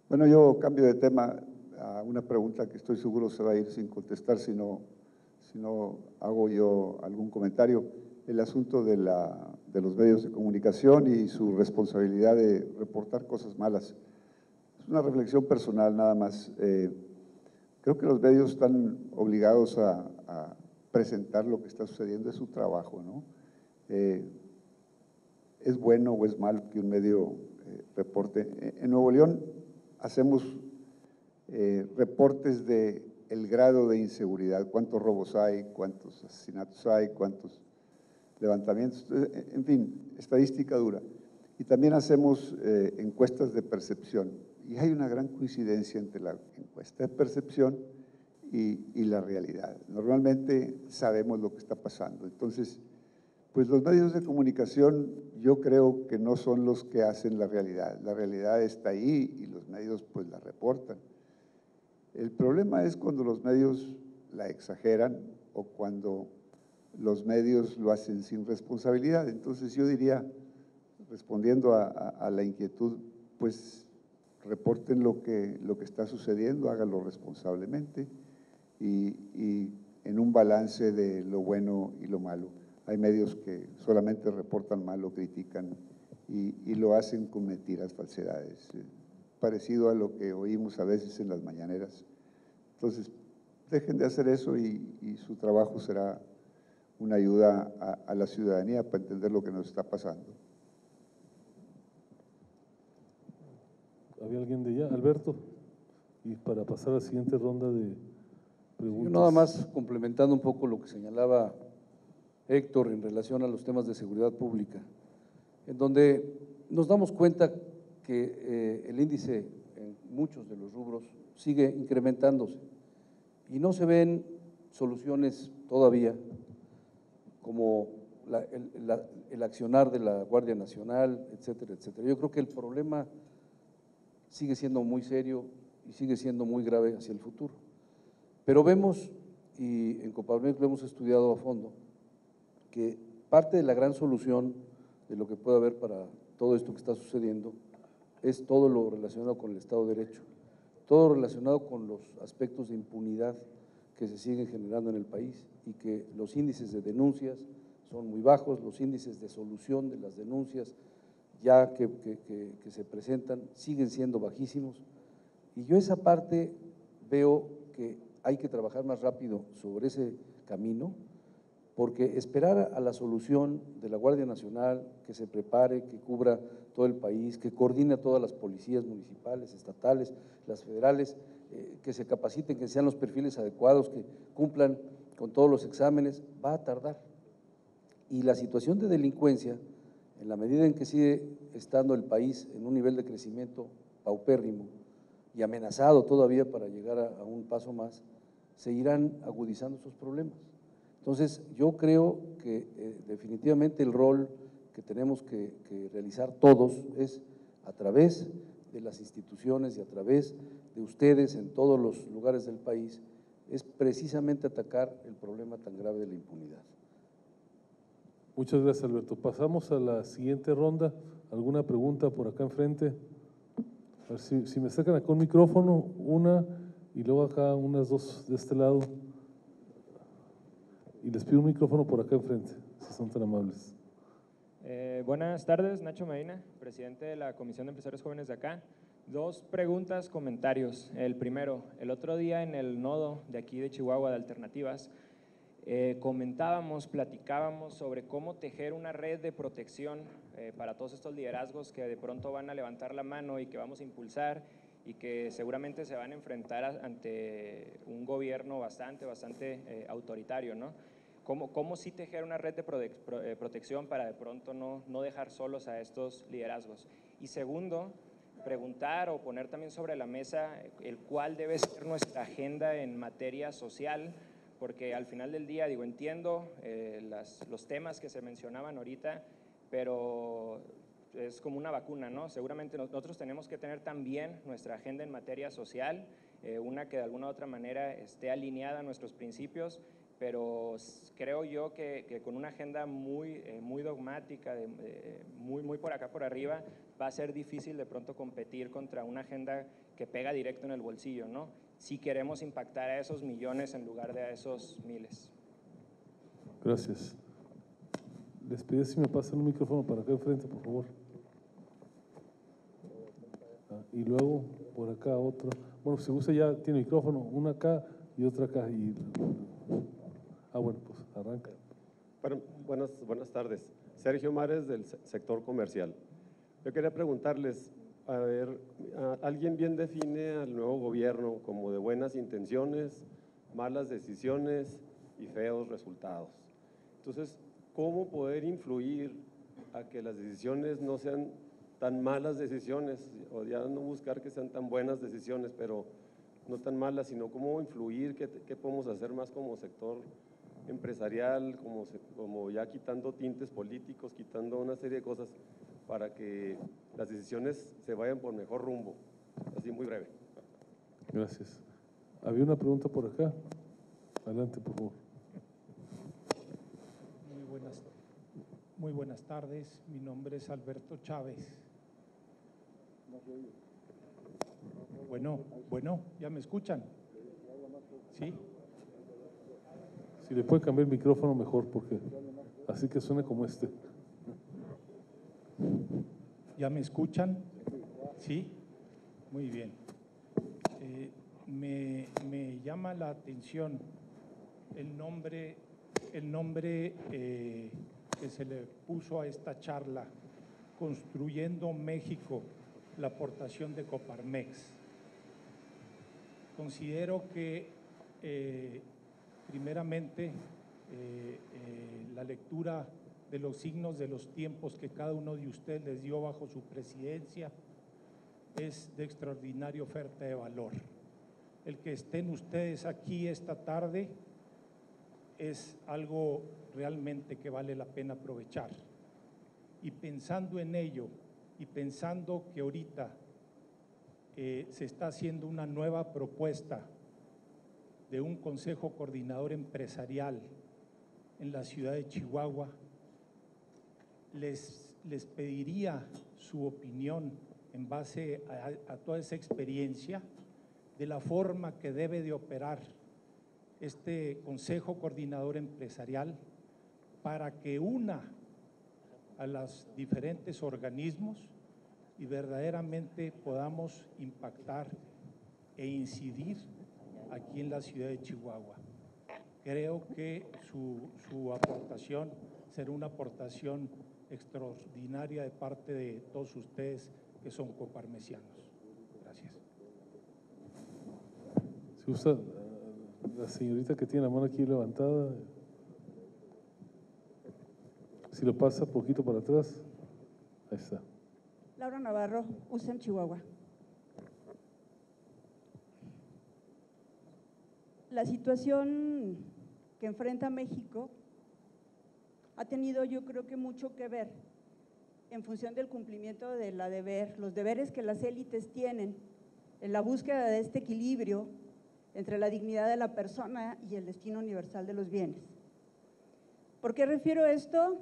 Bueno, yo cambio de tema a una pregunta que estoy seguro se va a ir sin contestar si no hago yo algún comentario. El asunto de los medios de comunicación y su responsabilidad de reportar cosas malas. Es una reflexión personal nada más. Creo que los medios están obligados a presentar lo que está sucediendo, es su trabajo, ¿no? ¿Es bueno o es malo que un medio reporte? En Nuevo León hacemos reportes de el grado de inseguridad, cuántos robos hay, cuántos asesinatos hay, cuántos levantamientos, en fin, estadística dura. Y también hacemos encuestas de percepción, y hay una gran coincidencia entre la encuesta de percepción y la realidad. Normalmente sabemos lo que está pasando. Entonces, pues los medios de comunicación yo creo que no son los que hacen la realidad está ahí y los medios pues la reportan. El problema es cuando los medios la exageran o cuando los medios lo hacen sin responsabilidad. Entonces yo diría, respondiendo a la inquietud, pues reporten lo que está sucediendo, háganlo responsablemente y en un balance de lo bueno y lo malo. Hay medios que solamente reportan mal o critican y lo hacen con mentiras, falsedades, parecido a lo que oímos a veces en las mañaneras. Entonces, dejen de hacer eso y su trabajo será una ayuda a la ciudadanía para entender lo que nos está pasando. ¿Había alguien de allá? Alberto. Y para pasar a la siguiente ronda de preguntas. Yo nada más complementando un poco lo que señalaba Héctor en relación a los temas de seguridad pública, en donde nos damos cuenta que el índice en muchos de los rubros sigue incrementándose y no se ven soluciones todavía como el accionar de la Guardia Nacional, etcétera, etcétera. Yo creo que el problema sigue siendo muy serio y sigue siendo muy grave hacia el futuro. Pero vemos, y en Coparmex lo hemos estudiado a fondo, que parte de la gran solución de lo que puede haber para todo esto que está sucediendo es todo lo relacionado con el Estado de Derecho, todo relacionado con los aspectos de impunidad que se siguen generando en el país y que los índices de denuncias son muy bajos, los índices de solución de las denuncias ya que se presentan siguen siendo bajísimos, y yo esa parte veo que hay que trabajar más rápido sobre ese camino, porque esperar a la solución de la Guardia Nacional, que se prepare, que cubra todo el país, que coordine a todas las policías municipales, estatales, las federales, que se capaciten, que sean los perfiles adecuados, que cumplan con todos los exámenes, va a tardar. Y la situación de delincuencia, en la medida en que sigue estando el país en un nivel de crecimiento paupérrimo y amenazado todavía para llegar a un paso más, se irán agudizando esos problemas. Entonces, yo creo que definitivamente el rol que tenemos que realizar todos es a través de las instituciones y a través de ustedes en todos los lugares del país, es precisamente atacar el problema tan grave de la impunidad. Muchas gracias, Alberto. Pasamos a la siguiente ronda. ¿Alguna pregunta por acá enfrente? A ver si me sacan acá un micrófono, una, y luego acá unas dos de este lado. Y les pido un micrófono por acá enfrente, si son tan amables. Buenas tardes, Nacho Medina, presidente de la Comisión de Empresarios Jóvenes de acá. Dos preguntas, comentarios. El primero, el otro día en el nodo de aquí de Chihuahua de Alternativas, platicábamos sobre cómo tejer una red de protección para todos estos liderazgos que de pronto van a levantar la mano y que vamos a impulsar y que seguramente se van a enfrentar ante un gobierno bastante autoritario, ¿no? ¿Cómo sí tejer una red de protección para de pronto no dejar solos a estos liderazgos? Y segundo, preguntar o poner también sobre la mesa el cuál debe ser nuestra agenda en materia social, porque al final del día, digo, entiendo los temas que se mencionaban ahorita, pero es como una vacuna, ¿no? Seguramente nosotros tenemos que tener también nuestra agenda en materia social, una que de alguna u otra manera esté alineada a nuestros principios, pero creo yo que con una agenda muy dogmática, muy por acá por arriba, va a ser difícil de pronto competir contra una agenda que pega directo en el bolsillo, ¿no? Si queremos impactar a esos millones en lugar de a esos miles. Gracias. Les pido si me pasan un micrófono para acá enfrente, por favor. Y luego por acá otro. Bueno, si gusta ya tiene micrófono, una acá y otra acá. Bueno, pues arranca. Bueno, buenas tardes. Sergio Mares del sector comercial. Yo quería preguntarles, a ver, ¿alguien bien define al nuevo gobierno como de buenas intenciones, malas decisiones y feos resultados? Entonces, ¿cómo poder influir a que las decisiones no sean tan malas decisiones, o ya no buscar que sean tan buenas decisiones, pero no tan malas, sino cómo influir, qué podemos hacer más como sector empresarial, como ya quitando tintes políticos, quitando una serie de cosas para que las decisiones se vayan por mejor rumbo? Así muy breve. Gracias. Había una pregunta por acá. Adelante, por favor. Muy buenas tardes. Mi nombre es Alberto Chávez. Bueno, ¿ya me escuchan? ¿Sí? Si le puede cambiar el micrófono mejor, porque así que suene como este. ¿Ya me escuchan? ¿Sí? Muy bien. Me llama la atención el nombre que se le puso a esta charla, Construyendo México, la aportación de Coparmex. Considero que primeramente la lectura de los signos de los tiempos que cada uno de ustedes les dio bajo su presidencia es de extraordinaria oferta de valor. El que estén ustedes aquí esta tarde es algo realmente que vale la pena aprovechar. Y pensando en ello, y pensando que ahorita se está haciendo una nueva propuesta de un Consejo Coordinador Empresarial en la ciudad de Chihuahua, les pediría su opinión en base a toda esa experiencia de la forma que debe de operar este Consejo Coordinador Empresarial para que una a los diferentes organismos y verdaderamente podamos impactar e incidir aquí en la ciudad de Chihuahua. Creo que su aportación será una aportación extraordinaria de parte de todos ustedes que son coparmesianos. Gracias. Si gusta, la señorita que tiene la mano aquí levantada. Si lo pasa poquito para atrás, ahí está. Laura Navarro, USEM Chihuahua. La situación que enfrenta México ha tenido, yo creo que mucho que ver en función del cumplimiento de los deberes que las élites tienen en la búsqueda de este equilibrio entre la dignidad de la persona y el destino universal de los bienes. ¿Por qué refiero esto?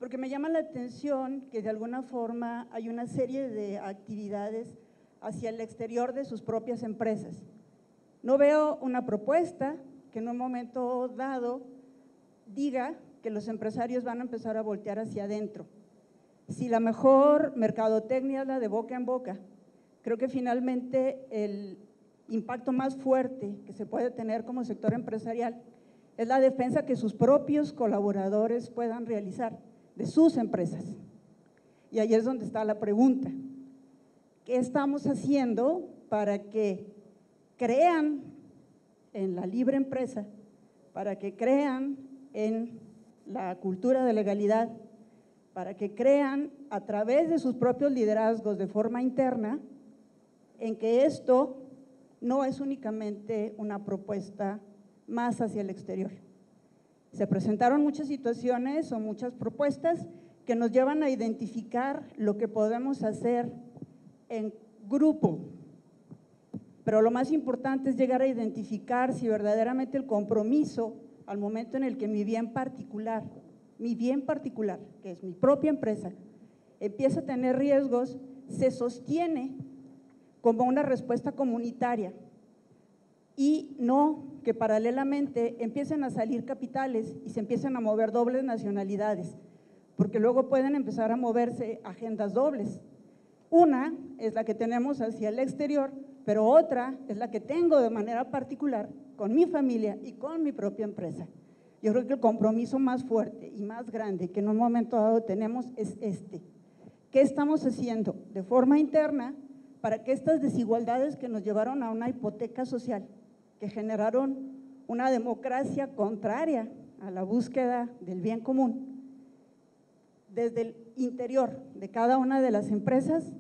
Porque me llama la atención que de alguna forma hay una serie de actividades hacia el exterior de sus propias empresas. No veo una propuesta que en un momento dado diga que los empresarios van a empezar a voltear hacia adentro. Si la mejor mercadotecnia es la de boca en boca, creo que finalmente el impacto más fuerte que se puede tener como sector empresarial es la defensa que sus propios colaboradores puedan realizar de sus empresas. Y ahí es donde está la pregunta. ¿Qué estamos haciendo para que crean en la libre empresa, para que crean en la cultura de legalidad, para que crean a través de sus propios liderazgos de forma interna en que esto no es únicamente una propuesta más hacia el exterior? Se presentaron muchas situaciones o muchas propuestas que nos llevan a identificar lo que podemos hacer en grupo, pero lo más importante es llegar a identificar si verdaderamente el compromiso al momento en el que mi bien particular, que es mi propia empresa, empieza a tener riesgos, se sostiene como una respuesta comunitaria y no que paralelamente empiecen a salir capitales y se empiecen a mover dobles nacionalidades, porque luego pueden empezar a moverse agendas dobles. Una es la que tenemos hacia el exterior, pero otra es la que tengo de manera particular con mi familia y con mi propia empresa. Yo creo que el compromiso más fuerte y más grande que en un momento dado tenemos es este. ¿Qué estamos haciendo de forma interna para que estas desigualdades que nos llevaron a una hipoteca social, que generaron una democracia contraria a la búsqueda del bien común, desde el interior de cada una de las empresas,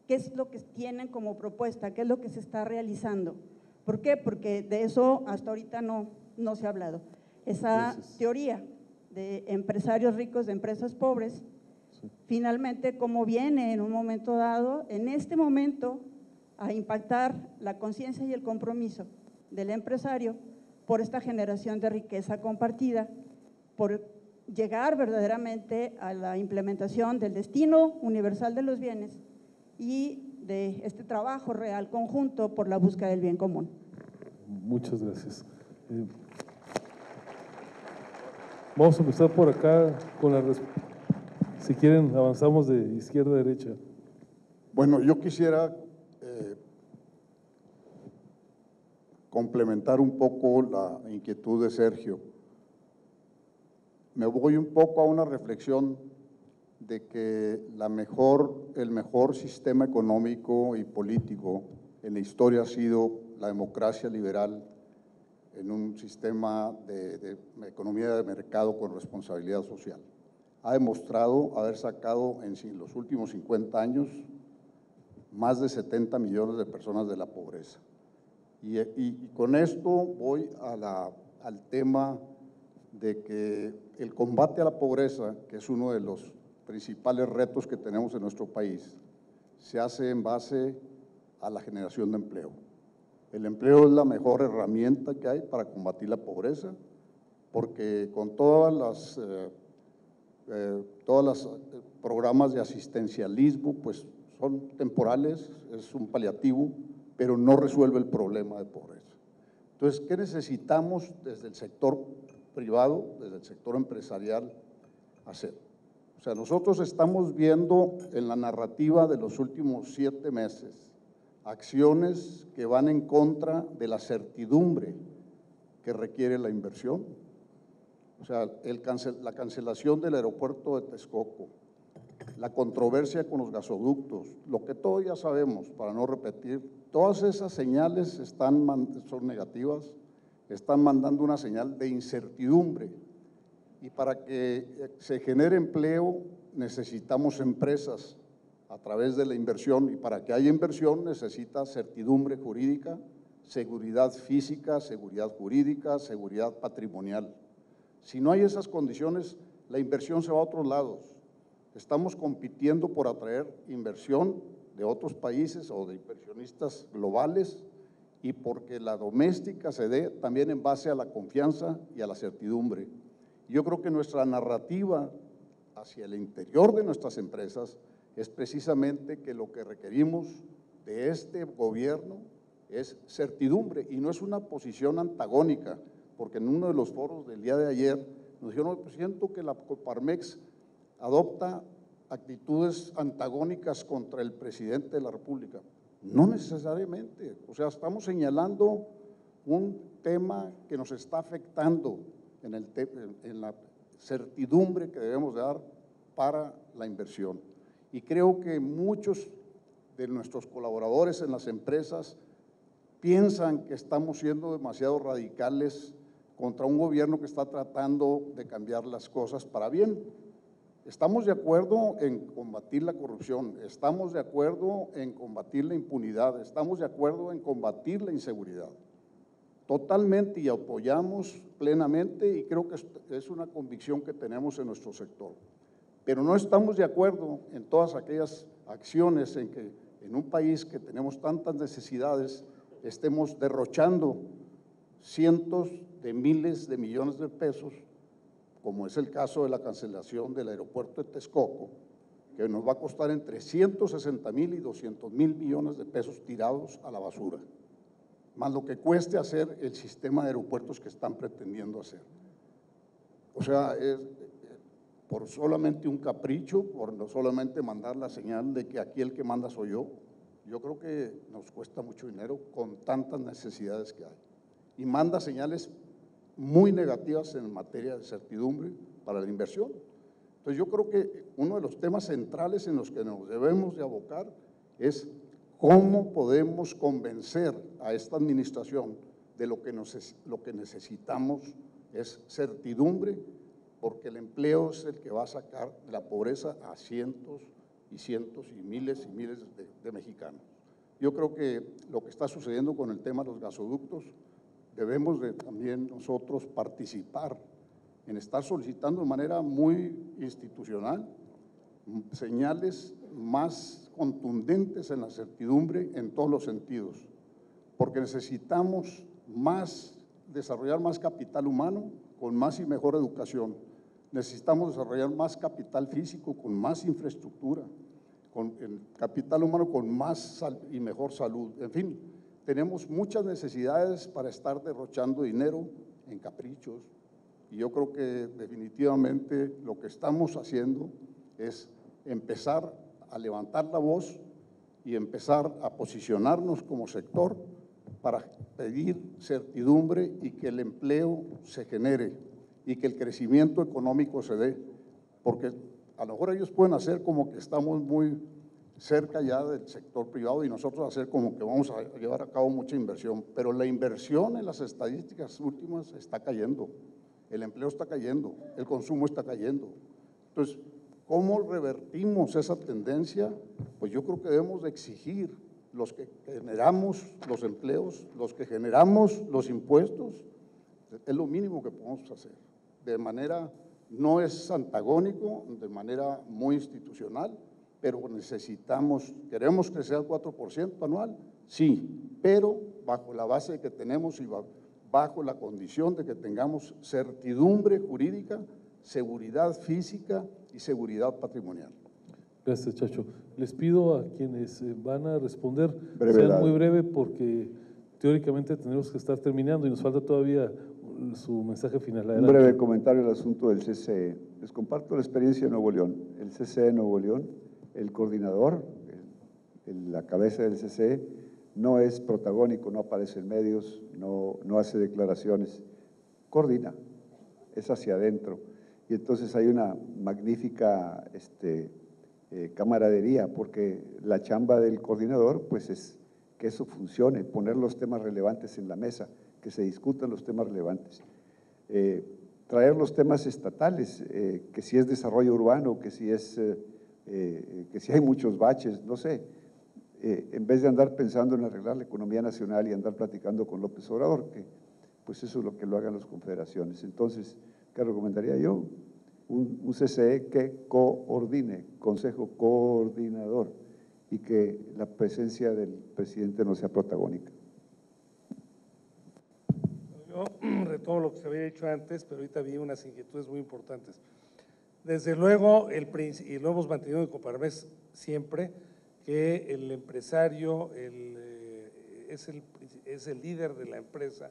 qué es lo que tienen como propuesta, qué es lo que se está realizando? ¿Por qué? Porque de eso hasta ahorita no se ha hablado. Esa teoría de empresarios ricos, de empresas pobres, finalmente cómo viene en un momento dado, en este momento, a impactar la conciencia y el compromiso del empresario por esta generación de riqueza compartida, por llegar verdaderamente a la implementación del destino universal de los bienes y de este trabajo real conjunto por la búsqueda del bien común. Muchas gracias. Vamos a empezar por acá con la respuesta. Si quieren, avanzamos de izquierda a derecha. Bueno, yo quisiera complementar un poco la inquietud de Sergio. Me voy un poco a una reflexión de que el mejor sistema económico y político en la historia ha sido la democracia liberal en un sistema de economía de mercado con responsabilidad social. Ha demostrado haber sacado en los últimos 50 años más de 70 millones de personas de la pobreza. Y con esto voy al tema de que el combate a la pobreza, que es uno de los principales retos que tenemos en nuestro país, se hace en base a la generación de empleo. El empleo es la mejor herramienta que hay para combatir la pobreza, porque con todas las programas de asistencialismo, pues son temporales, es un paliativo, pero no resuelve el problema de pobreza. Entonces, ¿qué necesitamos desde el sector privado, desde el sector empresarial hacer? O sea, nosotros estamos viendo en la narrativa de los últimos 7 meses acciones que van en contra de la certidumbre que requiere la inversión. O sea, la cancelación del aeropuerto de Texcoco, la controversia con los gasoductos, lo que todos ya sabemos, para no repetir, todas esas señales son negativas, están mandando una señal de incertidumbre Y para que se genere empleo necesitamos empresas a través de la inversión, y para que haya inversión necesita certidumbre jurídica, seguridad física, seguridad jurídica, seguridad patrimonial. Si no hay esas condiciones, la inversión se va a otros lados. Estamos compitiendo por atraer inversión de otros países o de inversionistas globales, y porque la doméstica se dé también en base a la confianza y a la certidumbre. Yo creo que nuestra narrativa hacia el interior de nuestras empresas es precisamente que lo que requerimos de este gobierno es certidumbre, y no es una posición antagónica, porque en uno de los foros del día de ayer nos dijeron, pues siento que la Coparmex adopta actitudes antagónicas contra el presidente de la República. No necesariamente, o sea, estamos señalando un tema que nos está afectando en la certidumbre que debemos dar para la inversión. Y creo que muchos de nuestros colaboradores en las empresas piensan que estamos siendo demasiado radicales contra un gobierno que está tratando de cambiar las cosas para bien. Estamos de acuerdo en combatir la corrupción, estamos de acuerdo en combatir la impunidad, estamos de acuerdo en combatir la inseguridad. Totalmente, y apoyamos plenamente, y creo que es una convicción que tenemos en nuestro sector. Pero no estamos de acuerdo en todas aquellas acciones en que en un país que tenemos tantas necesidades estemos derrochando cientos de miles de millones de pesos, como es el caso de la cancelación del aeropuerto de Texcoco, que nos va a costar entre 160,000 y 200,000 millones de pesos tirados a la basura, más lo que cueste hacer el sistema de aeropuertos que están pretendiendo hacer. O sea, es por solamente un capricho, por no solamente mandar la señal de que aquí el que manda soy yo. Yo creo que nos cuesta mucho dinero con tantas necesidades que hay, y manda señales muy negativas en materia de certidumbre para la inversión. Entonces yo creo que uno de los temas centrales en los que nos debemos de abocar es cómo podemos convencer a esta administración de lo que necesitamos es certidumbre, porque el empleo es el que va a sacar de la pobreza a cientos y cientos y miles de mexicanos. Yo creo que lo que está sucediendo con el tema de los gasoductos, debemos de también nosotros participar en estar solicitando de manera muy institucional señales más contundentes en la certidumbre en todos los sentidos, porque necesitamos desarrollar más capital humano con más y mejor educación, necesitamos desarrollar más capital físico con más infraestructura, con el capital humano con más y mejor salud, en fin. Tenemos muchas necesidades para estar derrochando dinero en caprichos, y yo creo que definitivamente lo que estamos haciendo es empezar a levantar la voz y empezar a posicionarnos como sector para pedir certidumbre y que el empleo se genere y que el crecimiento económico se dé, porque a lo mejor ellos pueden hacer como que estamos muy cerca ya del sector privado y nosotros hacer como que vamos a llevar a cabo mucha inversión, pero la inversión en las estadísticas últimas está cayendo, el empleo está cayendo, el consumo está cayendo. Entonces, ¿cómo revertimos esa tendencia? Pues yo creo que debemos de exigir, los que generamos los empleos, los que generamos los impuestos, es lo mínimo que podemos hacer, de manera, no es antagónico, de manera muy institucional, pero necesitamos, queremos crecer al 4% anual, sí, pero bajo la base que tenemos y bajo la condición de que tengamos certidumbre jurídica, seguridad física y seguridad patrimonial. Gracias, Chacho. Les pido a quienes van a responder, Brevedad. sean muy breve, porque teóricamente tenemos que estar terminando y nos falta todavía su mensaje final. Un Adelante. breve comentario al asunto del CCE. Les comparto la experiencia de Nuevo León. El CCE de Nuevo León, el coordinador, la cabeza del CCE, no es protagónico, no aparece en medios, no hace declaraciones, coordina, es hacia adentro. Y entonces hay una magnífica camaradería, porque la chamba del coordinador pues es que eso funcione, poner los temas relevantes en la mesa, que se discutan los temas relevantes. traer los temas estatales, que si es desarrollo urbano, que si hay muchos baches, no sé, en vez de andar pensando en arreglar la economía nacional y andar platicando con López Obrador, que pues eso es lo que lo hagan las confederaciones. Entonces, ¿qué recomendaría yo? Un CCE que coordine, Consejo Coordinador, y que la presencia del presidente no sea protagónica. Yo retomo lo que se había dicho antes, pero ahorita vi unas inquietudes muy importantes. Desde luego, y lo hemos mantenido en Coparmex siempre, que el empresario es el líder de la empresa,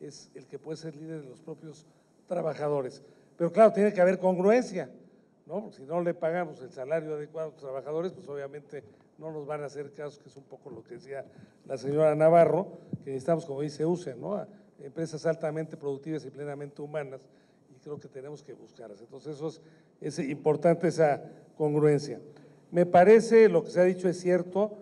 es el que puede ser líder de los propios trabajadores. Pero claro, tiene que haber congruencia, ¿no? Porque si no le pagamos el salario adecuado a los trabajadores, pues obviamente no nos van a hacer caso, que es un poco lo que decía la señora Navarro, que necesitamos, como dice UCE, ¿no? A empresas altamente productivas y plenamente humanas, y creo que tenemos que buscarlas. Entonces es importante esa congruencia. Me parece, lo que se ha dicho es cierto,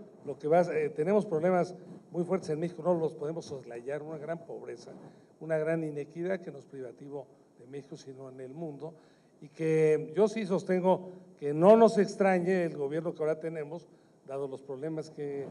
tenemos problemas muy fuertes en México, no los podemos soslayar, una gran pobreza, una gran inequidad que no es privativo de México, sino en el mundo, y que yo sí sostengo que no nos extrañe el gobierno que ahora tenemos, dado los problemas que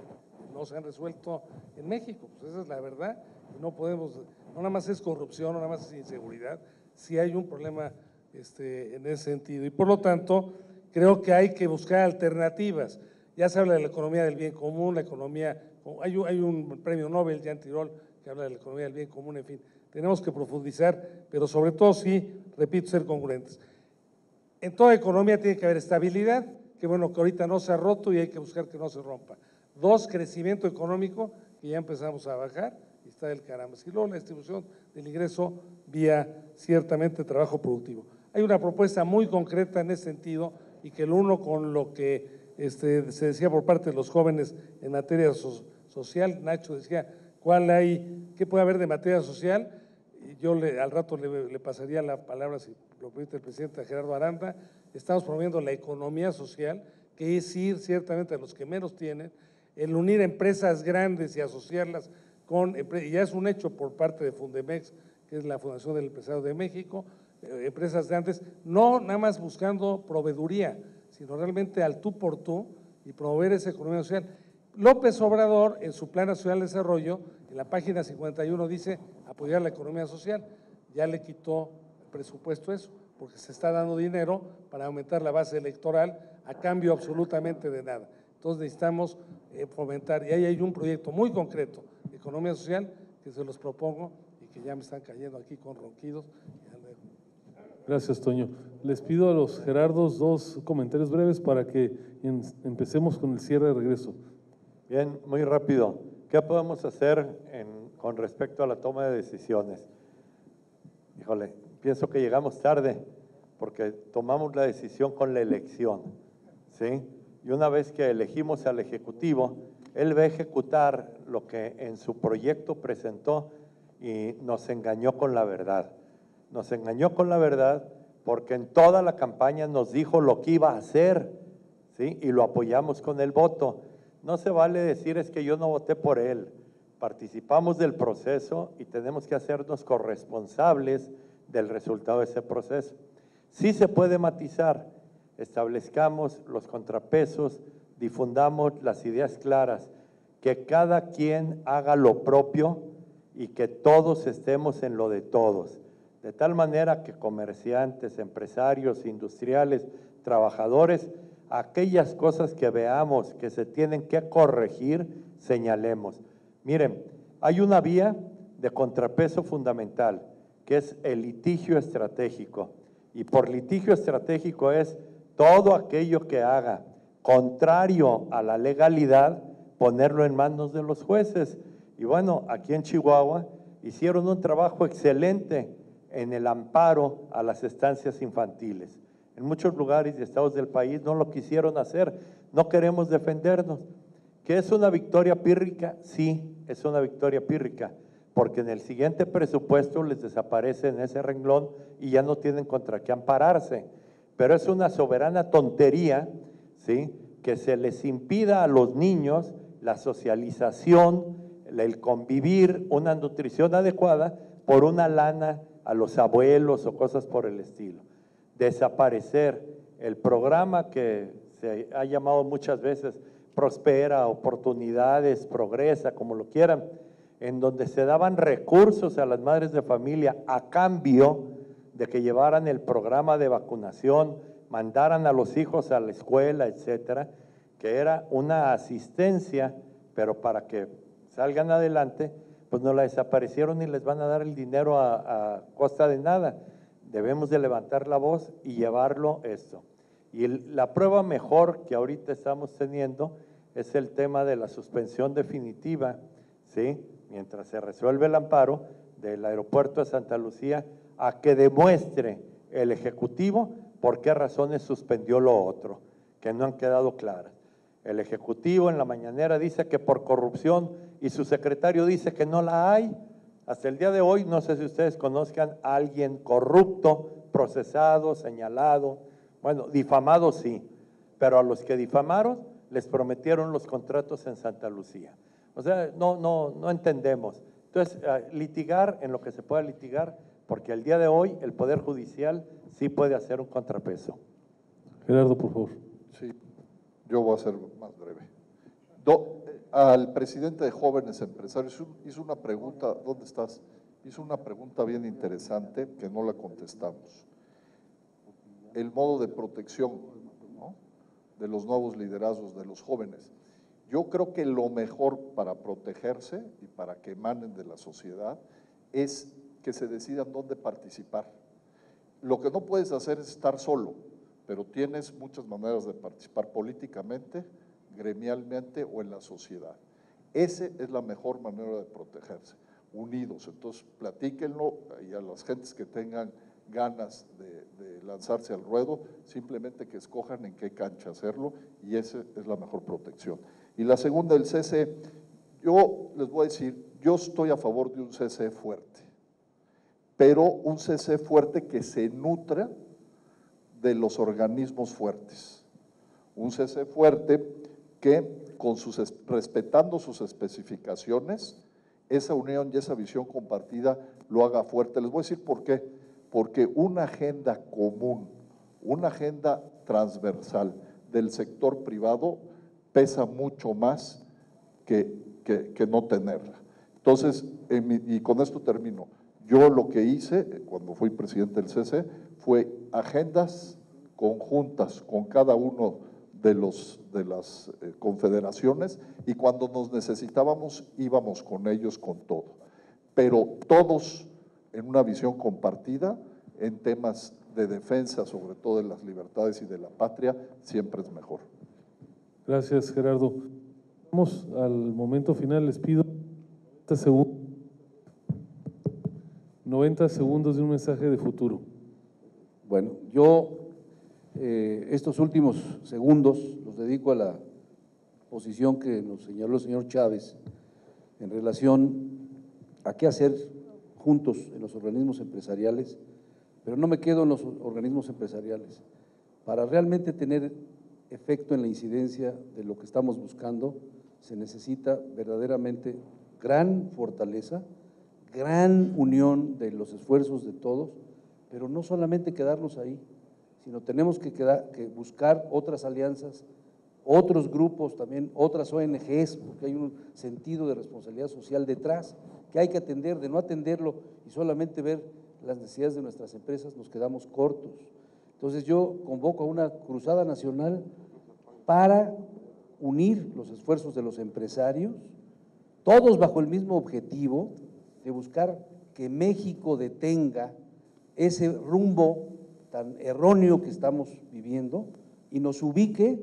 no se han resuelto en México, pues esa es la verdad, y no podemos, no nada más es corrupción, no nada más es inseguridad, sí hay un problema en ese sentido, y por lo tanto creo que hay que buscar alternativas. Ya se habla de la economía del bien común, la economía, hay un premio Nobel, Jean Tirole, que habla de la economía del bien común, en fin, tenemos que profundizar, pero sobre todo sí, repito, ser congruentes. En toda economía tiene que haber estabilidad, que bueno, que ahorita no se ha roto y hay que buscar que no se rompa. 2, crecimiento económico, que ya empezamos a bajar, y está del caramba. Y luego la distribución del ingreso vía, ciertamente, trabajo productivo. Hay una propuesta muy concreta en ese sentido, y que lo uno con lo que se decía por parte de los jóvenes en materia social. Nacho decía, ¿qué puede haber de materia social? Y yo al rato le pasaría la palabra, si lo permite el presidente, a Gerardo Aranda. Estamos promoviendo la economía social, que es ir ciertamente a los que menos tienen, el unir empresas grandes y asociarlas y ya es un hecho por parte de Fundemex, que es la Fundación del Empresario de México, empresas grandes, no nada más buscando proveeduría, sino realmente al tú por tú y promover esa economía social. López Obrador, en su Plan Nacional de Desarrollo, en la página 51 dice apoyar la economía social, ya le quitó presupuesto eso, porque se está dando dinero para aumentar la base electoral a cambio absolutamente de nada. Entonces necesitamos fomentar, y ahí hay un proyecto muy concreto de economía social que se los propongo y que ya me están cayendo aquí con ronquidos. Gracias, Toño. Les pido a los Gerardos 2 comentarios breves para que empecemos con el cierre de regreso. Bien, muy rápido. ¿Qué podemos hacer con respecto a la toma de decisiones? Híjole, pienso que llegamos tarde porque tomamos la decisión con la elección, ¿sí? Y una vez que elegimos al Ejecutivo, él va a ejecutar lo que en su proyecto presentó y nos engañó con la verdad. Nos engañó con la verdad porque en toda la campaña nos dijo lo que iba a hacer, ¿sí? Y lo apoyamos con el voto. No se vale decir es que yo no voté por él. Participamos del proceso y tenemos que hacernos corresponsables del resultado de ese proceso. Sí se puede matizar, establezcamos los contrapesos, difundamos las ideas claras, que cada quien haga lo propio y que todos estemos en lo de todos. De tal manera que comerciantes, empresarios, industriales, trabajadores, aquellas cosas que veamos que se tienen que corregir, señalemos. Miren, hay una vía de contrapeso fundamental, que es el litigio estratégico. Y por litigio estratégico es todo aquello que haga contrario a la legalidad, ponerlo en manos de los jueces. Y bueno, aquí en Chihuahua hicieron un trabajo excelente en el amparo a las estancias infantiles. En muchos lugares y estados del país no lo quisieron hacer, no queremos defendernos. ¿Que es una victoria pírrica? Sí, es una victoria pírrica, porque en el siguiente presupuesto les desaparece en ese renglón y ya no tienen contra qué ampararse. Pero es una soberana tontería, ¿sí?, que se les impida a los niños la socialización, el convivir, una nutrición adecuada por una lana a los abuelos o cosas por el estilo. Desaparecer el programa que se ha llamado muchas veces Prospera, Oportunidades, Progresa, como lo quieran, en donde se daban recursos a las madres de familia a cambio de que llevaran el programa de vacunación, mandaran a los hijos a la escuela, etcétera, que era una asistencia, pero para que salgan adelante, pues no la desaparecieron y les van a dar el dinero a costa de nada. Debemos de levantar la voz y llevarlo esto. Y la prueba mejor que ahorita estamos teniendo es el tema de la suspensión definitiva, ¿sí? Mientras se resuelve el amparo del aeropuerto de Santa Lucía, a que demuestre el Ejecutivo por qué razones suspendió lo otro, que no han quedado claras. El Ejecutivo en la mañanera dice que por corrupción y su secretario dice que no la hay. Hasta el día de hoy, no sé si ustedes conozcan a alguien corrupto, procesado, señalado, bueno, difamado sí, pero a los que difamaron les prometieron los contratos en Santa Lucía. O sea, no entendemos. Entonces, litigar en lo que se pueda litigar, porque al día de hoy el Poder Judicial sí puede hacer un contrapeso. Gerardo, por favor. Sí, yo voy a ser más breve. Al presidente de Jóvenes Empresarios hizo una pregunta, ¿dónde estás? Hizo una pregunta bien interesante que no la contestamos. El modo de protección, ¿no?, de los nuevos liderazgos de los jóvenes. Yo creo que lo mejor para protegerse y para que emanen de la sociedad es que se decidan dónde participar. Lo que no puedes hacer es estar solo, pero tienes muchas maneras de participar políticamente, gremialmente o en la sociedad. Esa es la mejor manera de protegerse, unidos. Entonces, platíquenlo y a las gentes que tengan ganas de lanzarse al ruedo, simplemente que escojan en qué cancha hacerlo y esa es la mejor protección. Y la segunda, el CC, yo les voy a decir, yo estoy a favor de un CC fuerte, pero un CC fuerte que se nutra de los organismos fuertes. Un CC fuerte que respetando sus especificaciones, esa unión y esa visión compartida lo haga fuerte. Les voy a decir por qué. Porque una agenda común, una agenda transversal del sector privado pesa mucho más que no tenerla. Entonces, y con esto termino, yo lo que hice cuando fui presidente del CC fue agendas conjuntas con cada uno de las confederaciones y cuando nos necesitábamos íbamos con ellos con todo, pero todos en una visión compartida en temas de defensa, sobre todo de las libertades y de la patria, siempre es mejor. Gracias, Gerardo. Vamos al momento final, les pido 90 segundos de un mensaje de futuro. Bueno, yo estos últimos segundos los dedico a la posición que nos señaló el señor Chávez en relación a qué hacer juntos en los organismos empresariales, pero no me quedo en los organismos empresariales. Para realmente tener efecto en la incidencia de lo que estamos buscando, se necesita verdaderamente gran fortaleza, gran unión de los esfuerzos de todos, pero no solamente quedarnos ahí, sino tenemos que buscar otras alianzas, otros grupos también, otras ONGs, porque hay un sentido de responsabilidad social detrás que hay que atender. De no atenderlo y solamente ver las necesidades de nuestras empresas, nos quedamos cortos. Entonces yo convoco a una cruzada nacional para unir los esfuerzos de los empresarios, todos bajo el mismo objetivo de buscar que México detenga ese rumbo tan erróneo que estamos viviendo y nos ubique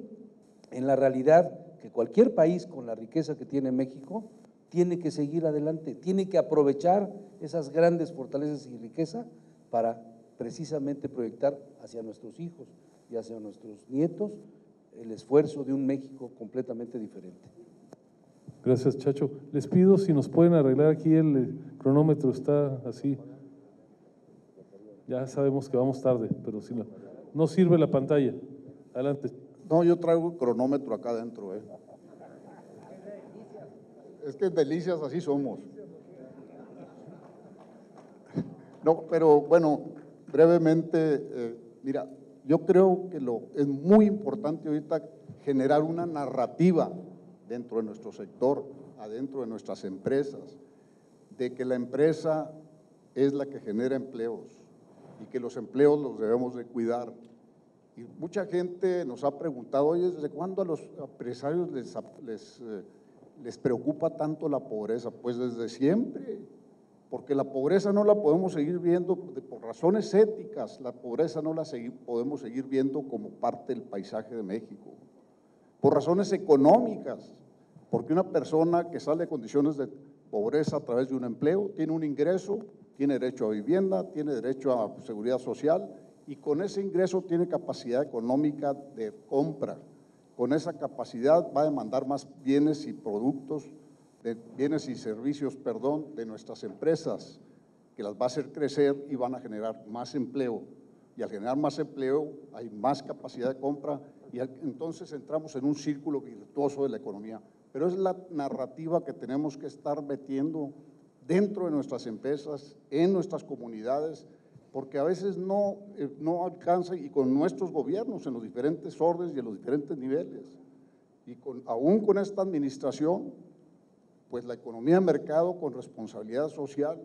en la realidad que cualquier país con la riqueza que tiene México tiene que seguir adelante, tiene que aprovechar esas grandes fortalezas y riqueza para precisamente proyectar hacia nuestros hijos y hacia nuestros nietos el esfuerzo de un México completamente diferente. Gracias, Chacho. Les pido si nos pueden arreglar aquí el cronómetro, está así. Ya sabemos que vamos tarde, pero si no sirve la pantalla. Adelante. No, yo traigo cronómetro acá adentro. Es que en Delicias así somos. No, pero bueno, brevemente, mira, yo creo que es muy importante ahorita generar una narrativa dentro de nuestro sector, adentro de nuestras empresas, de que la empresa es la que genera empleos y que los empleos los debemos de cuidar. Y mucha gente nos ha preguntado, oye, ¿desde cuándo a los empresarios les preocupa tanto la pobreza? Pues desde siempre, porque la pobreza no la podemos seguir viendo por razones éticas, la pobreza no la podemos seguir viendo como parte del paisaje de México, por razones económicas, porque una persona que sale de condiciones de pobreza a través de un empleo tiene un ingreso, tiene derecho a vivienda, tiene derecho a seguridad social, y con ese ingreso tiene capacidad económica de compra. Con esa capacidad va a demandar más bienes y productos, bienes y servicios, perdón, de nuestras empresas, que las va a hacer crecer y van a generar más empleo. Y al generar más empleo hay más capacidad de compra y entonces entramos en un círculo virtuoso de la economía. Pero es la narrativa que tenemos que estar metiendo dentro de nuestras empresas, en nuestras comunidades, porque a veces no alcanza, y con nuestros gobiernos en los diferentes órdenes y en los diferentes niveles. Y aún con esta administración, pues la economía de mercado con responsabilidad social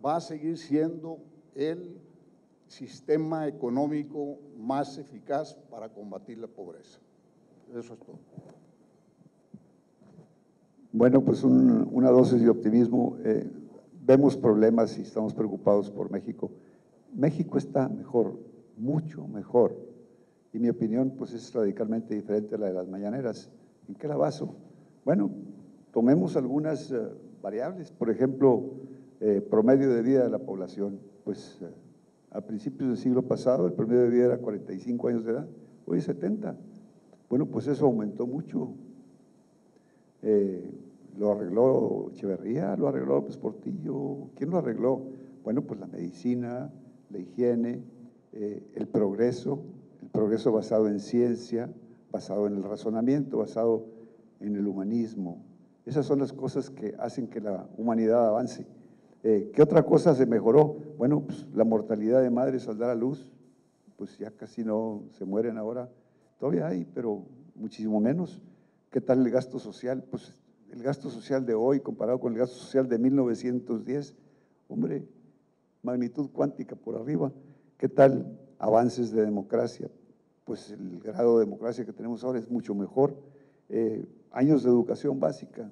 va a seguir siendo el sistema económico más eficaz para combatir la pobreza. Eso es todo. Bueno, pues una dosis de optimismo. Vemos problemas y estamos preocupados por México. México está mejor, mucho mejor, y mi opinión pues es radicalmente diferente a la de las mañaneras. ¿En qué la baso? Bueno, tomemos algunas variables, por ejemplo, promedio de vida de la población. Pues a principios del siglo pasado el promedio de vida era 45 años de edad, hoy es 70. Bueno, pues eso aumentó mucho. Lo arregló Echeverría, lo arregló López Portillo. ¿Quién lo arregló? Bueno, pues la medicina, la higiene, el progreso basado en ciencia, basado en el razonamiento, basado en el humanismo. Esas son las cosas que hacen que la humanidad avance. ¿Qué otra cosa se mejoró? Bueno, pues la mortalidad de madres al dar a luz, pues ya casi no se mueren ahora. Todavía hay, pero muchísimo menos. ¿Qué tal el gasto social? Pues el gasto social de hoy comparado con el gasto social de 1910, hombre, magnitud cuántica por arriba. ¿Qué tal avances de democracia? Pues el grado de democracia que tenemos ahora es mucho mejor. Años de educación básica.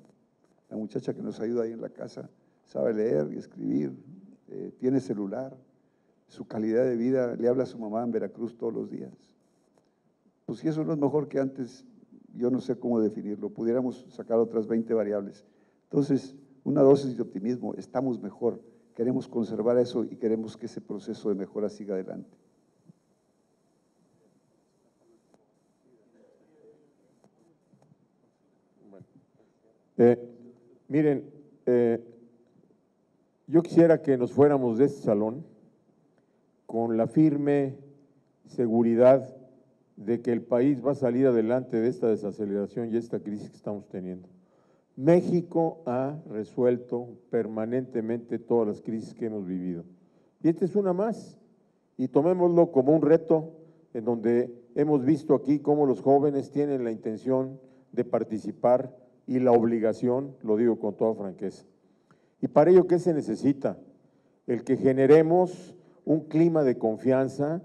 La muchacha que nos ayuda ahí en la casa sabe leer y escribir, tiene celular, su calidad de vida, le habla a su mamá en Veracruz todos los días. Pues si eso no es mejor que antes, yo no sé cómo definirlo, pudiéramos sacar otras 20 variables. Entonces, una dosis de optimismo, estamos mejor, queremos conservar eso y queremos que ese proceso de mejora siga adelante. Miren, yo quisiera que nos fuéramos de este salón con la firme seguridad de que el país va a salir adelante de esta desaceleración y esta crisis que estamos teniendo. México ha resuelto permanentemente todas las crisis que hemos vivido. Y esta es una más. Y tomémoslo como un reto en donde hemos visto aquí cómo los jóvenes tienen la intención de participar y la obligación, lo digo con toda franqueza. Y para ello, ¿qué se necesita? El que generemos un clima de confianza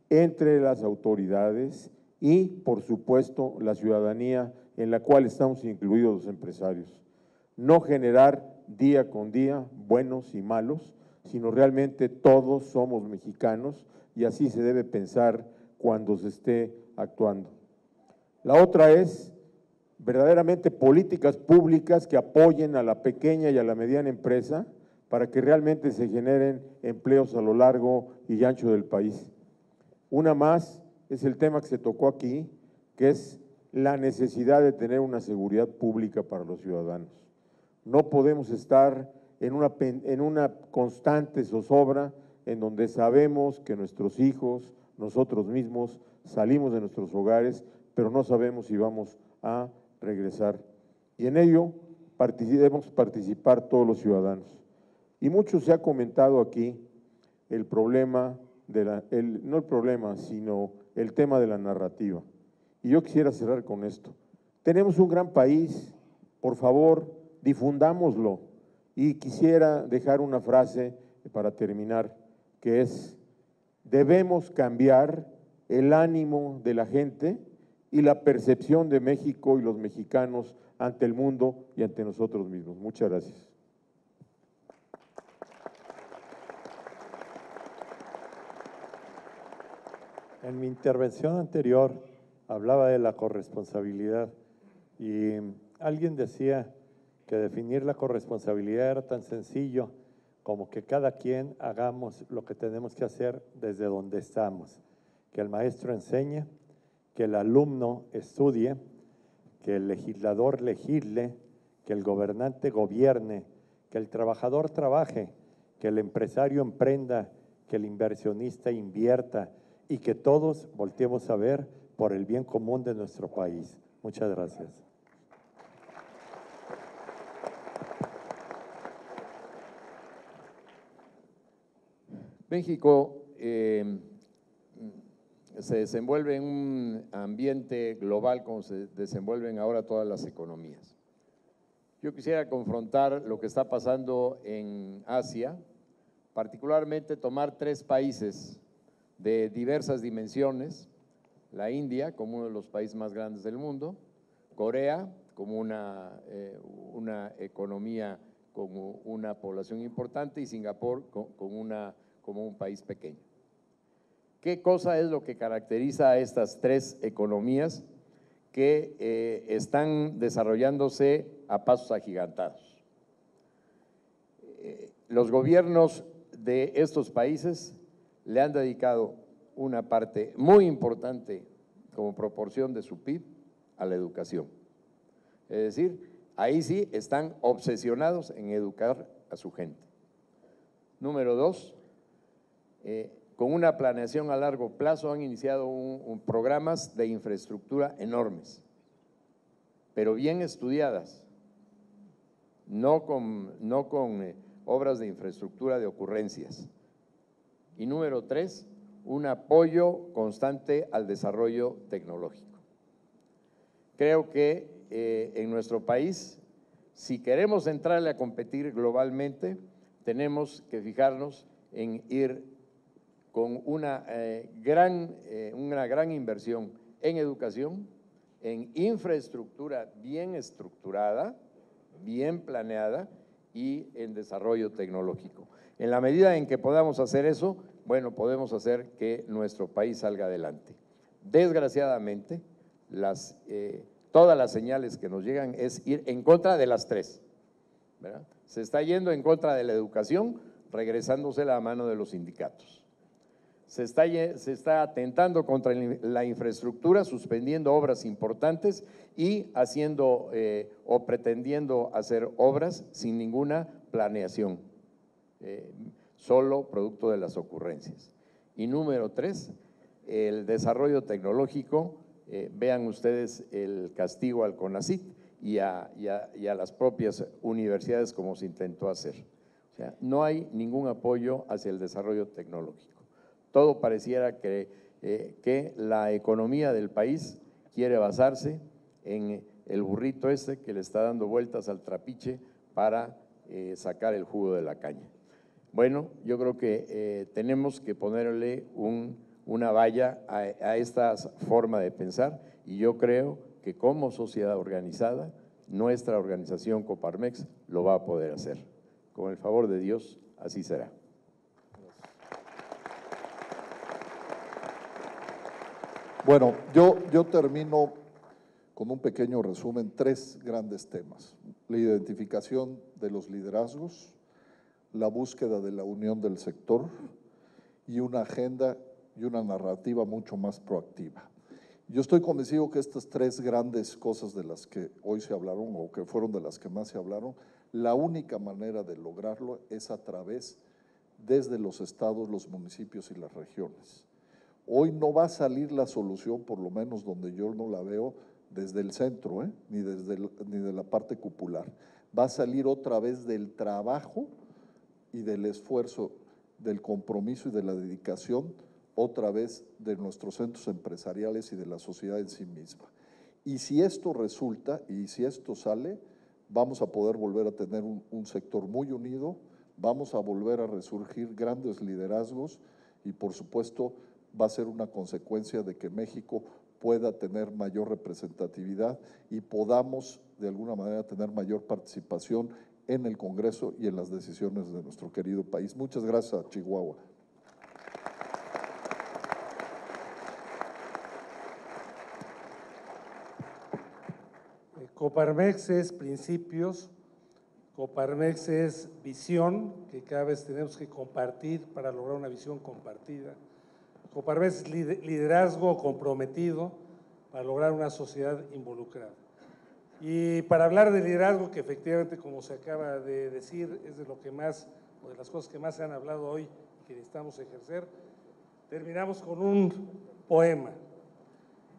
entre las autoridades y, por supuesto, la ciudadanía en la cual estamos incluidos los empresarios. No generar día con día buenos y malos, sino realmente todos somos mexicanos y así se debe pensar cuando se esté actuando. La otra es verdaderamente políticas públicas que apoyen a la pequeña y a la mediana empresa para que realmente se generen empleos a lo largo y ancho del país. Una más es el tema que se tocó aquí, que es la necesidad de tener una seguridad pública para los ciudadanos. No podemos estar en una constante zozobra en donde sabemos que nuestros hijos, nosotros mismos, salimos de nuestros hogares, pero no sabemos si vamos a regresar. Y en ello debemos participar todos los ciudadanos. Y mucho se ha comentado aquí el problema, no el problema, sino el tema de la narrativa. Y yo quisiera cerrar con esto. Tenemos un gran país, por favor, difundámoslo. Y quisiera dejar una frase para terminar, que es: debemos cambiar el ánimo de la gente y la percepción de México y los mexicanos ante el mundo y ante nosotros mismos. Muchas gracias. En mi intervención anterior hablaba de la corresponsabilidad y alguien decía que definir la corresponsabilidad era tan sencillo como que cada quien hagamos lo que tenemos que hacer desde donde estamos, que el maestro enseñe, que el alumno estudie, que el legislador legisle, que el gobernante gobierne, que el trabajador trabaje, que el empresario emprenda, que el inversionista invierta y que todos volteemos a ver por el bien común de nuestro país. Muchas gracias. México se desenvuelve en un ambiente global como se desenvuelven ahora todas las economías. Yo quisiera confrontar lo que está pasando en Asia, particularmente tomar 3 países de diversas dimensiones: la India como uno de los países más grandes del mundo, Corea como una economía con una población importante y Singapur como un país pequeño. ¿Qué cosa es lo que caracteriza a estas 3 economías que están desarrollándose a pasos agigantados? Los gobiernos de estos países le han dedicado una parte muy importante como proporción de su PIB a la educación. Es decir, ahí sí están obsesionados en educar a su gente. Número 2, con una planeación a largo plazo han iniciado programas de infraestructura enormes, pero bien estudiadas, no con obras de infraestructura de ocurrencias. Y número 3, un apoyo constante al desarrollo tecnológico. Creo que en nuestro país, si queremos entrarle a competir globalmente, tenemos que fijarnos en ir con una gran inversión en educación, en infraestructura bien estructurada, bien planeada y en desarrollo tecnológico. En la medida en que podamos hacer eso, bueno, podemos hacer que nuestro país salga adelante. Desgraciadamente, todas las señales que nos llegan es ir en contra de las 3, ¿verdad? Se está yendo en contra de la educación, regresándose la mano de los sindicatos. Se está atentando contra la infraestructura, suspendiendo obras importantes y haciendo o pretendiendo hacer obras sin ninguna planeación, solo producto de las ocurrencias. Y número 3, el desarrollo tecnológico. Vean ustedes el castigo al CONACYT y a las propias universidades como se intentó hacer. O sea, no hay ningún apoyo hacia el desarrollo tecnológico. Todo pareciera que la economía del país quiere basarse en el burrito que le está dando vueltas al trapiche para sacar el jugo de la caña. Bueno, yo creo que tenemos que ponerle una valla a esta forma de pensar y yo creo que como sociedad organizada, nuestra organización Coparmex lo va a poder hacer. Con el favor de Dios, así será. Bueno, yo termino con un pequeño resumen, 3 grandes temas: la identificación de los liderazgos, la búsqueda de la unión del sector y una agenda y una narrativa mucho más proactiva. Yo estoy convencido que estas 3 grandes cosas de las que hoy se hablaron o que fueron de las que más se hablaron, la única manera de lograrlo es a través desde los estados, los municipios y las regiones. Hoy no va a salir la solución, por lo menos donde yo no la veo, desde el centro, ni de la parte cupular. Va a salir otra vez del trabajo y del esfuerzo del compromiso y de la dedicación otra vez de nuestros centros empresariales y de la sociedad en sí misma. Y si esto resulta y si esto sale, vamos a poder volver a tener un sector muy unido, vamos a volver a resurgir grandes liderazgos y por supuesto va a ser una consecuencia de que México pueda tener mayor representatividad y podamos de alguna manera tener mayor participación en el Congreso y en las decisiones de nuestro querido país. Muchas gracias a Chihuahua. Coparmex es principios, Coparmex es visión, que cada vez tenemos que compartir para lograr una visión compartida. Coparmex es liderazgo comprometido para lograr una sociedad involucrada. Y para hablar de liderazgo, que efectivamente, como se acaba de decir, es de lo que más, o de las cosas que más se han hablado hoy y que necesitamos ejercer, terminamos con un poema.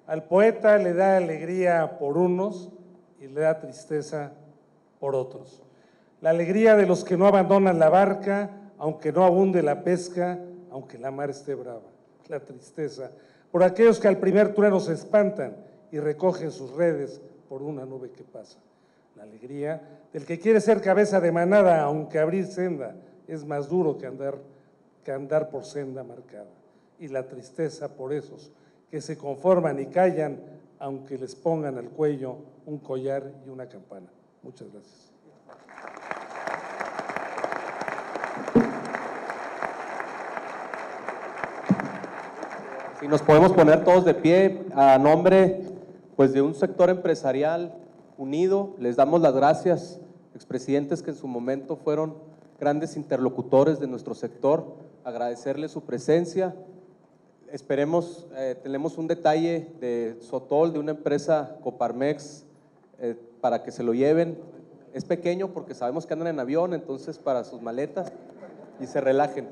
Al poeta le da alegría por unos y le da tristeza por otros. La alegría de los que no abandonan la barca, aunque no abunde la pesca, aunque la mar esté brava. La tristeza por aquellos que al primer trueno se espantan y recogen sus redes por una nube que pasa. La alegría del que quiere ser cabeza de manada, aunque abrir senda es más duro que andar por senda marcada. Y la tristeza por esos que se conforman y callan, aunque les pongan al cuello un collar y una campana. Muchas gracias. Si nos podemos poner todos de pie a nombre pues, de un sector empresarial unido, les damos las gracias, expresidentes que en su momento fueron grandes interlocutores de nuestro sector, agradecerles su presencia. Esperemos, tenemos un detalle de Sotol, de una empresa Coparmex, para que se lo lleven. Es pequeño porque sabemos que andan en avión, entonces para sus maletas y se relajen.